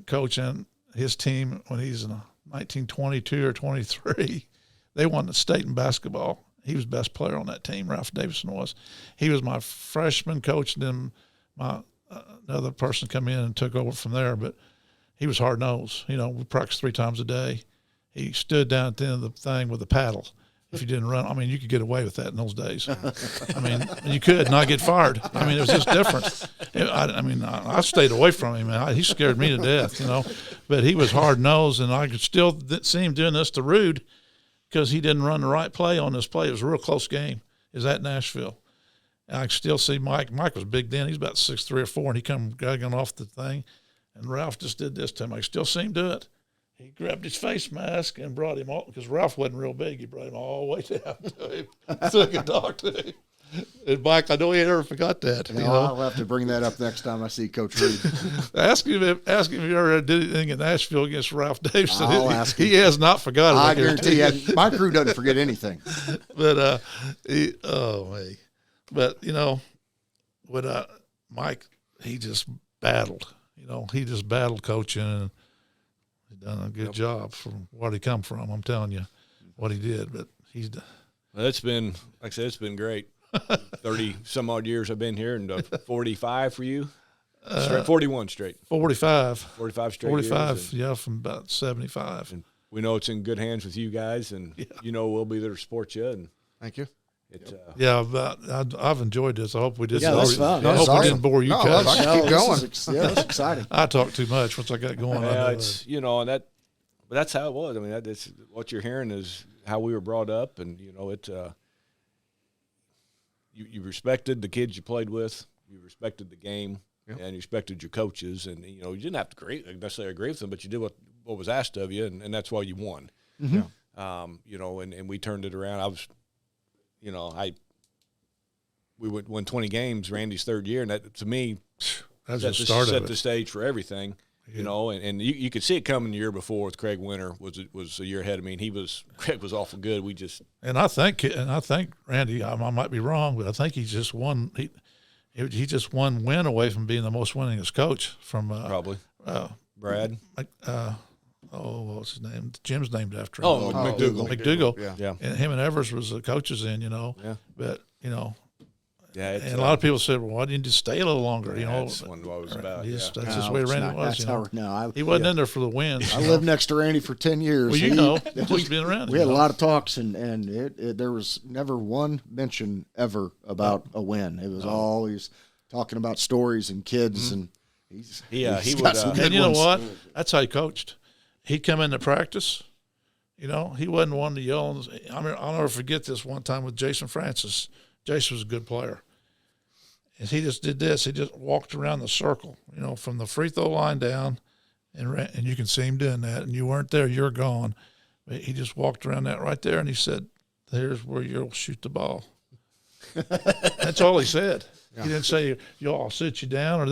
coach, and his team, when he's in 1922 or 23, they won the state in basketball. He was best player on that team, Ralph Davison was. He was my freshman coach, and then my another person come in and took over from there, but he was hard-nosed. We practiced 3 times a day. He stood down at the end of the thing with a paddle. If you didn't run, I mean, you could get away with that in those days. I mean, you could not get fired. I mean, it was just different. I stayed away from him. He scared me to death, But he was hard-nosed, and I could still see him doing this to Rude because he didn't run the right play on this play. It was a real close game. It was at Nashville. And I could still see Mike. Mike was big then. He's about 6'3" or 4", and he come dragging off the thing. And Ralph just did this to him. I could still see him do it. He grabbed his face mask and brought him all, because Ralph wasn't real big. He brought him all the way down to him so he could talk to him. And Mike, I know he never forgot that. I'll have to bring that up next time I see Coach Reed. Ask him if he ever did anything in Nashville against Ralph Davison. I'll ask him. He has not forgotten. I guarantee you. My crew doesn't forget anything. But Mike, he just battled. He just battled coaching, and he done a good job from what he come from. I'm telling you what he did, but he's done. Well, it's been, like I said, it's been great. 30 some odd years I've been here, and 45 for you. 41 straight. 45. 45 straight. 45, years, from about 75. And we know it's in good hands with you guys, and we'll be there to support you. And thank you. I've enjoyed this. I hope we did. Yeah, that's fun. I hope we didn't bore you guys. Keep going. It's exciting. I talk too much once I got going. But that's how it was. I mean, that's what you're hearing is how we were brought up, and you respected the kids you played with, you respected the game, and you respected your coaches, and you didn't have to necessarily agree with them, but you did what was asked of you, and that's why you won. Mm-hmm. And we turned it around. We would win 20 games Randy's third year, and that to me set the stage for everything. And you could see it coming the year before with Craig Winter was a year ahead of me. And Craig was awful good. I think Randy, I might be wrong, but I think he just won. He just one win away from being the most winningest coach from probably Brad. What's his name? Jim's named after him. McDougal. Yeah. And him and Evers was the coaches in, Yeah. But Yeah, and a lot of people said, "Well, why didn't you stay a little longer?" That's what it was about. That's just the way Randy was. He wasn't in there for the wins. I lived next to Randy for 10 years. Well, just being around. We had a lot of talks, and there was never one mention ever about a win. It was always talking about stories and kids, and he would. And you know what? That's how he coached. He'd come into practice. He wasn't one to yell. I'll never forget this one time with Jason Francis. Jason was a good player. And he just did this. He just walked around the circle, from the free throw line down, and you can see him doing that. And you weren't there, you're gone. But he just walked around that right there, and he said, "Here's where you'll shoot the ball." That's all he said. Yeah. He didn't say, I'll sit you down.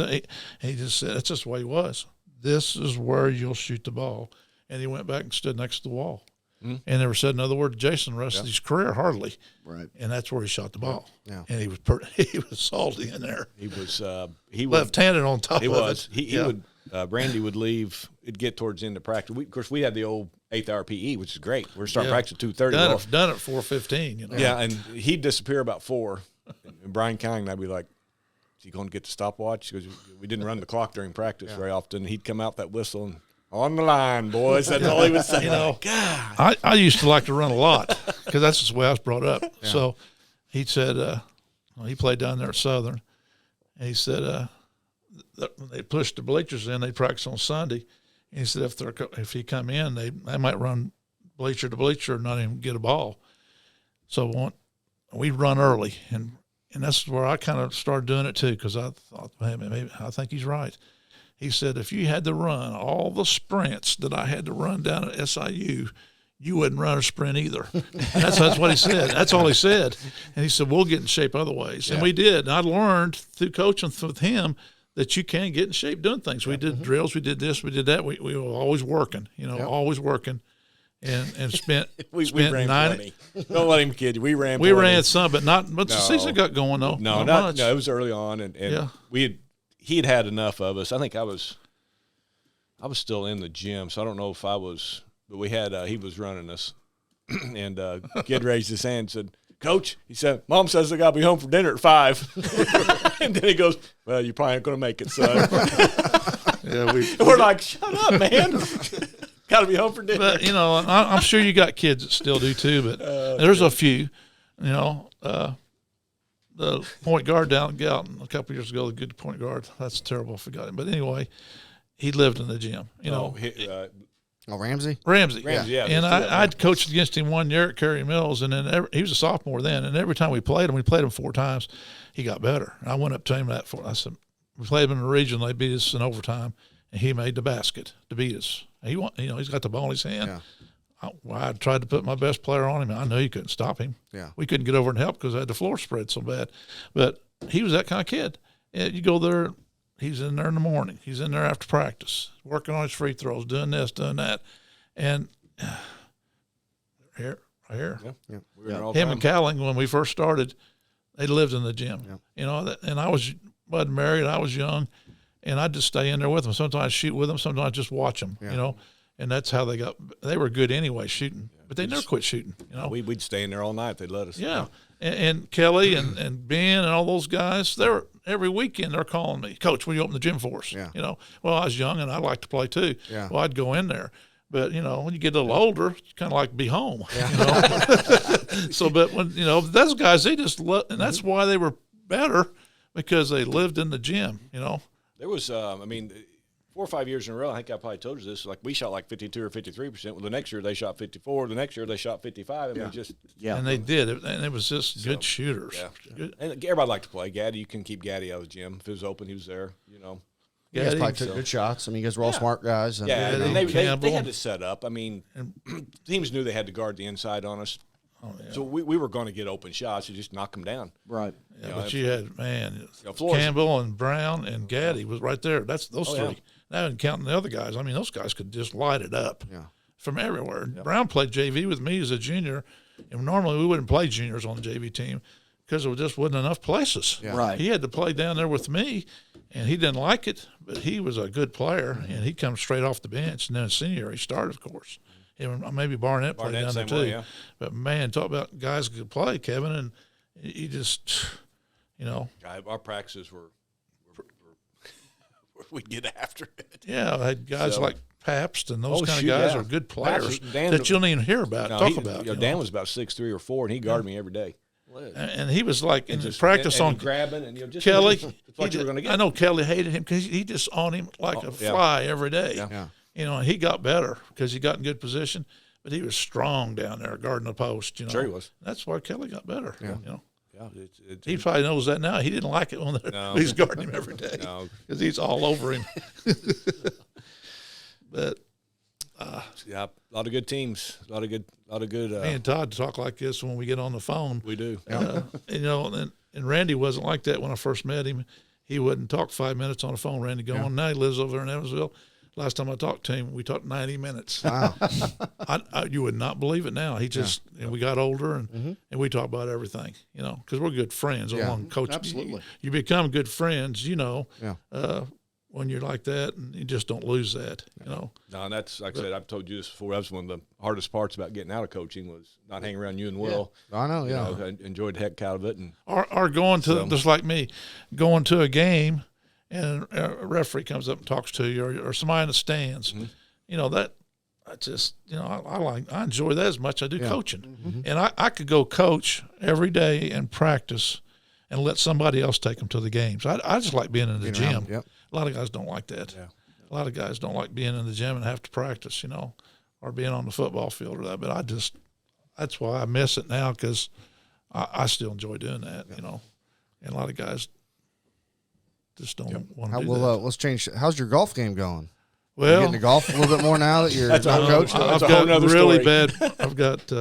He just said, that's just the way he was. This is where you'll shoot the ball. And he went back and stood next to the wall. Mm-hmm. And never said another word to Jason the rest of his career, hardly. Right. And that's where he shot the ball. Yeah. And he was salty in there. He was left-handed on top of it. He would Brandy would leave. It'd get towards the end of practice. Of course, we had the old 8th-hour PE, which is great. We're starting practice at 2:30. Done at 4:15. Yeah, and he'd disappear about 4. And Brian King and I'd be like, "Is he going to get the stopwatch?" Because we didn't run the clock during practice very often. He'd come out that whistle and, "On the line, boys." That's all he would say. God. I used to like to run a lot because that's just the way I was brought up. Yeah. So he said, he played down there at Southern, and he said when they pushed the bleachers in, they practice on Sunday. And he said if he come in, they might run bleacher to bleacher and not even get a ball. So we run early, and that's where I kind of started doing it too, because I thought, maybe I think he's right. He said, if you had to run all the sprints that I had to run down at SIU, you wouldn't run a sprint either. That's what he said. That's all he said. And he said, we'll get in shape other ways. And we did. And I learned through coaching with him that you can get in shape doing things. We did drills. We did this. We did that. We were always working, always working. And spent we spent ran 90. plenty. Don't let him kid you. We ran We plenty. ran some, but the season got going though. No, not much. No, it was early on, and he had enough of us. I think I was still in the gym, so I don't know if I was, but we had he was running us, and kid raised his hand and said, "Coach," he said, "Mom says I got to be home for dinner at 5." And then he goes, "Well, you probably ain't going to make it, son." We're like, "Shut up, man." Got to be home for dinner. But, I'm sure you got kids that still do too, but there's a few, the point guard down at Galton a couple years ago, the good point guard, that's terrible, I forgot him. But anyway, he lived in the gym, Ramsey? Ramsey. Yeah. And I'd coached against him one year at Carey Mills, and then he was a sophomore then, and every time we played him 4 times, he got better. And I went up to him I said, we played him in the region, they beat us in overtime, and he made the basket to beat us. He's got the ball in his hand. Yeah. I tried to put my best player on him. I knew you couldn't stop him. Yeah. We couldn't get over and help because I had the floor spread so bad. But he was that kind of kid. And you go there, he's in there in the morning. He's in there after practice, working on his free throws, doing this, doing that. And here. Yeah. We were there all Him time. and Calling, when we first started, they lived in the gym. Yeah. And I wasn't married. I was young. And I'd just stay in there with them. Sometimes I'd shoot with them. Sometimes I'd just watch them, And that's how they were good anyway, shooting. But they never quit shooting, We'd stay in there all night if they'd let us. Yeah. And Kelly and Ben and all those guys, every weekend they're calling me, "Coach, will you open the gym for us?" Yeah. Well, I was young and I liked to play too. Yeah. Well, I'd go in there. But, when you get a little older, it's kind of like be home, So, but when, those guys, they just love, and that's why they were better, because they lived in the gym, There was, 4 or 5 years in a row, I think I probably told you this, like we shot like 52 or 53%. Well, the next year they shot 54. The next year they shot 55. And they did. And it was just good shooters. Yeah. Good. And everybody liked to play. Gaddy, you can keep Gaddy out of the gym. If it was open, he was there, You guys probably took good shots. You guys were all smart guys. And, and they had to set up. Teams knew they had to guard the inside on us. Oh, yeah. So we were going to get open shots. You just knock them down. Right. Yeah, but you had, Campbell and Brown and Gaddy was right there. That's those three. Yeah. Now, and counting the other guys, those guys could just light it up from everywhere. Yeah. Brown played JV with me as a junior, and normally we wouldn't play juniors on the JV team because there just wasn't enough places. Yeah. Right. He had to play down there with me, and he didn't like it, but he was a good player, and he comes straight off the bench. And then in senior year, he started, of course. And maybe Barnett played down there too. Way, yeah. But, man, talk about guys who could play, Kevin, and he just, Our practices were we'd get after it. Yeah, I had guys like Pabst and those kind of shoot, guys yeah. are good players Pabst, Dan- that you don't even hear about, No, talk about. Dan was about 6'3" or 4", and he guarded me every day. And he was like in practice on grabbing and just Kelly. That's what you were going to get. I know Kelly hated him because he just on him like a fly every day. Yeah. And he got better because he got in good position, but he was strong down there guarding the post. Sure he was. That's why Kelly got better. Yeah. Yeah, He probably knows that now. He didn't like it when he's guarding him every day because he's all over him. But yeah, a lot of good teams, a lot of good. me and Todd talk like this when we get on the phone. We do. And Randy wasn't like that when I first met him. He wouldn't talk 5 minutes on the phone. Randy going, now he lives over there in Evansville. Last time I talked to him, we talked 90 minutes. Wow. You would not believe it now. He just, and we got older and we talk about everything, because we're good friends along coaching. Absolutely. You become good friends, Yeah. when you're like that, and you just don't lose that, No, and that's, like I said, I've told you this before. That was one of the hardest parts about getting out of coaching was not hanging around you and Will. I know, You know, I enjoyed the heck out of it. And Or going to, just like me, going to a game and a referee comes up and talks to you, or somebody in the stands, that I just, I enjoy that as much as I do coaching. And I could go coach every day and practice and let somebody else take them to the games. I just like being in the gym. Yep. A lot of guys don't like that. Yeah. A lot of guys don't like being in the gym and have to practice, or being on the football field or that. But that's why I miss it now, because I still enjoy doing that, And a lot of guys just don't want to do that. Let's change. How's your golf game going? Well, you getting to golf a little bit more now that you're That's a whole coach? nother- I've got really story. bad. I've got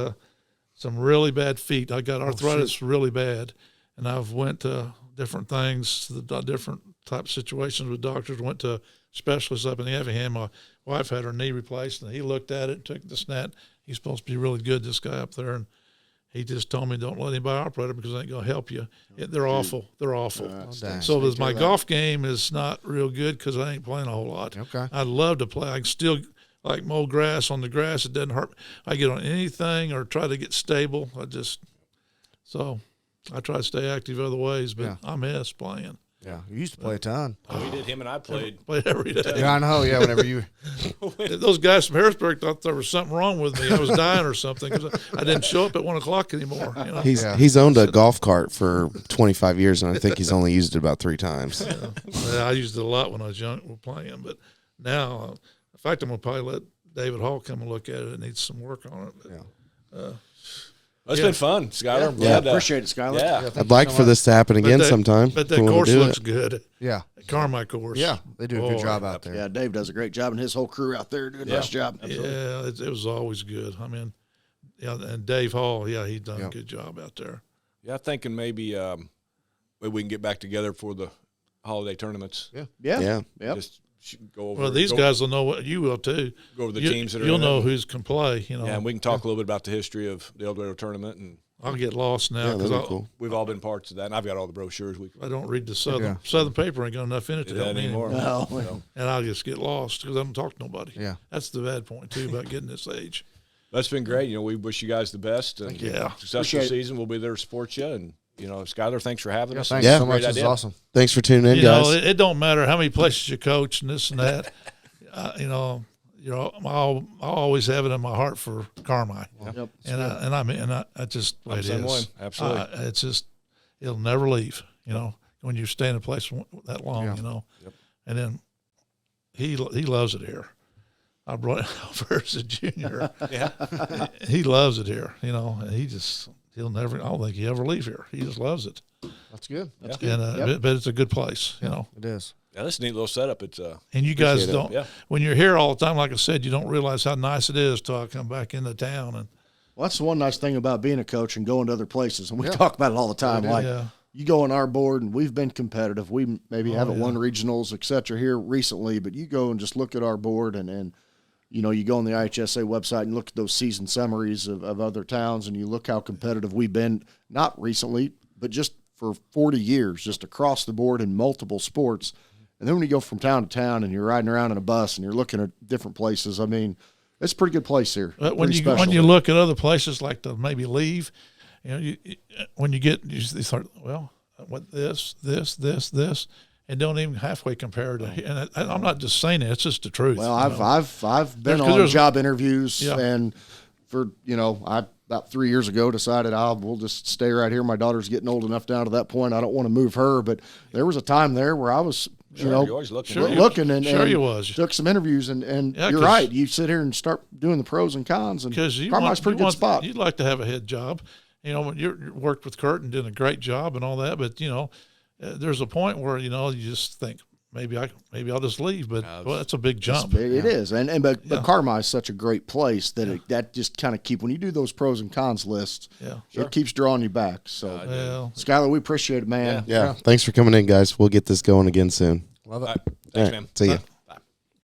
some really bad feet. I got arthritis really bad, and I've went to different things, different type of situations with doctors. Went to specialists up in Effingham. My wife had her knee replaced, and he looked at it, took the snap. He's supposed to be really good, this guy up there, and he just told me, don't let anybody operate it because it ain't going to help you. They're awful. They're awful. So my golf game is not real good because I ain't playing a whole lot. Okay. I'd love to play. I can still like mow grass on the grass. It doesn't hurt. I get on anything or try to get stable. So I try to stay active other ways, but I miss playing. Yeah, you used to play a ton. We did. Him and I played. Played every day. Yeah, I know. Yeah, whenever you. Those guys from Harrisburg thought there was something wrong with me. I was dying or something because I didn't show up at 1 o'clock anymore. He's owned a golf cart for 25 years, and I think he's only used it about 3 times. Yeah, I used it a lot when I was young playing, but now, in fact, I'm going to probably let David Hall come and look at it. It needs some work on it. But, It's been fun, Skyler. Yeah, appreciate it, Skyler. Yeah. I'd like for this to happen again sometime. But that We'll course do looks it. good. Yeah. Carmi course. Yeah, they do a good job out there. Yeah, Dave does a great job, and his whole crew out there do a nice job. Yeah, it was always good. I mean, and Dave Hall, he's done a good job out there. Yeah, I'm thinking maybe we can get back together for the holiday tournaments. Yeah. Just go over. Well, these guys will know what you will too. Go over the teams that are You'll in know it. who's can play. Yeah, and we can talk a little bit about the history of the El Dorado tournament, and I'll get lost now Yeah, because that'd be cool. we've all been parts of that. And I've got all the brochures. I don't read the Southern paper. Ain't got enough in it to help me anymore. No. And I'll just get lost because I don't talk to nobody. Yeah. That's the bad point too about getting this age. That's been great. We wish you guys the best and successful Appreciate it. season. We'll be there to support you. And Skyler, thanks for having us. Thanks Yeah. so much. Great This is idea. awesome. Thanks for tuning in, You guys. know, it don't matter how many places you coach and this and that. I'll always have it in my heart for Carmi. Yep. And I just the way I'm it the same is. way. Absolutely. It's just it'll never leave. When you stay in a place that long. Yeah. And then he loves it here. I brought him over as a junior. Yeah. He loves it here. And he'll never. I don't think he'll ever leave here. He just loves it. That's good. And but it's a good place. It is. Yeah, this is a neat little setup. It's And you guys Appreciate it. don't. Yeah. When you're here all the time, like I said, you don't realize how nice it is till I come back into town. And Well, that's the one nice thing about being a coach and going to other places. And we talk about it all the time. Like, yeah. you go on our board, and we've been competitive. We maybe haven't won regionals, et cetera, here recently, but you go and just look at our board, and you go on the IHSA website and look at those season summaries of other towns, and you look how competitive we've been, not recently, but just for 40 years, just across the board in multiple sports. And then when you go from town to town and you're riding around in a bus and you're looking at different places, I mean, it's a pretty good place here. But when Pretty you special. look at other places like to maybe leave, when you start, well, what this, and don't even halfway compare to. And I'm not just saying it; it's just the truth. Well, I've been on there's- job interviews, Yeah. and for I about 3 years ago decided we'll just stay right here. My daughter's getting old enough down to that point. I don't want to move her, but there was a time there where I was you're always looking. looking and you was. took some interviews, and Yeah, you're 'cause- right. You sit here and start doing the pros and cons, and Because Carmi's a pretty good spot. You'd like to have a head job. When you worked with Kurt and did a great job and all that, but there's a point where you just think maybe I'll just leave. But that's a big jump. It is, but Carmi is such a great place that that just kind of when you do those pros and cons lists, it keeps drawing you back. So, Well, Skyler, we appreciate it, man. Yeah. Thanks for coming in, guys. We'll get this going again soon. Love it. All right. All Thanks, right. man. See ya.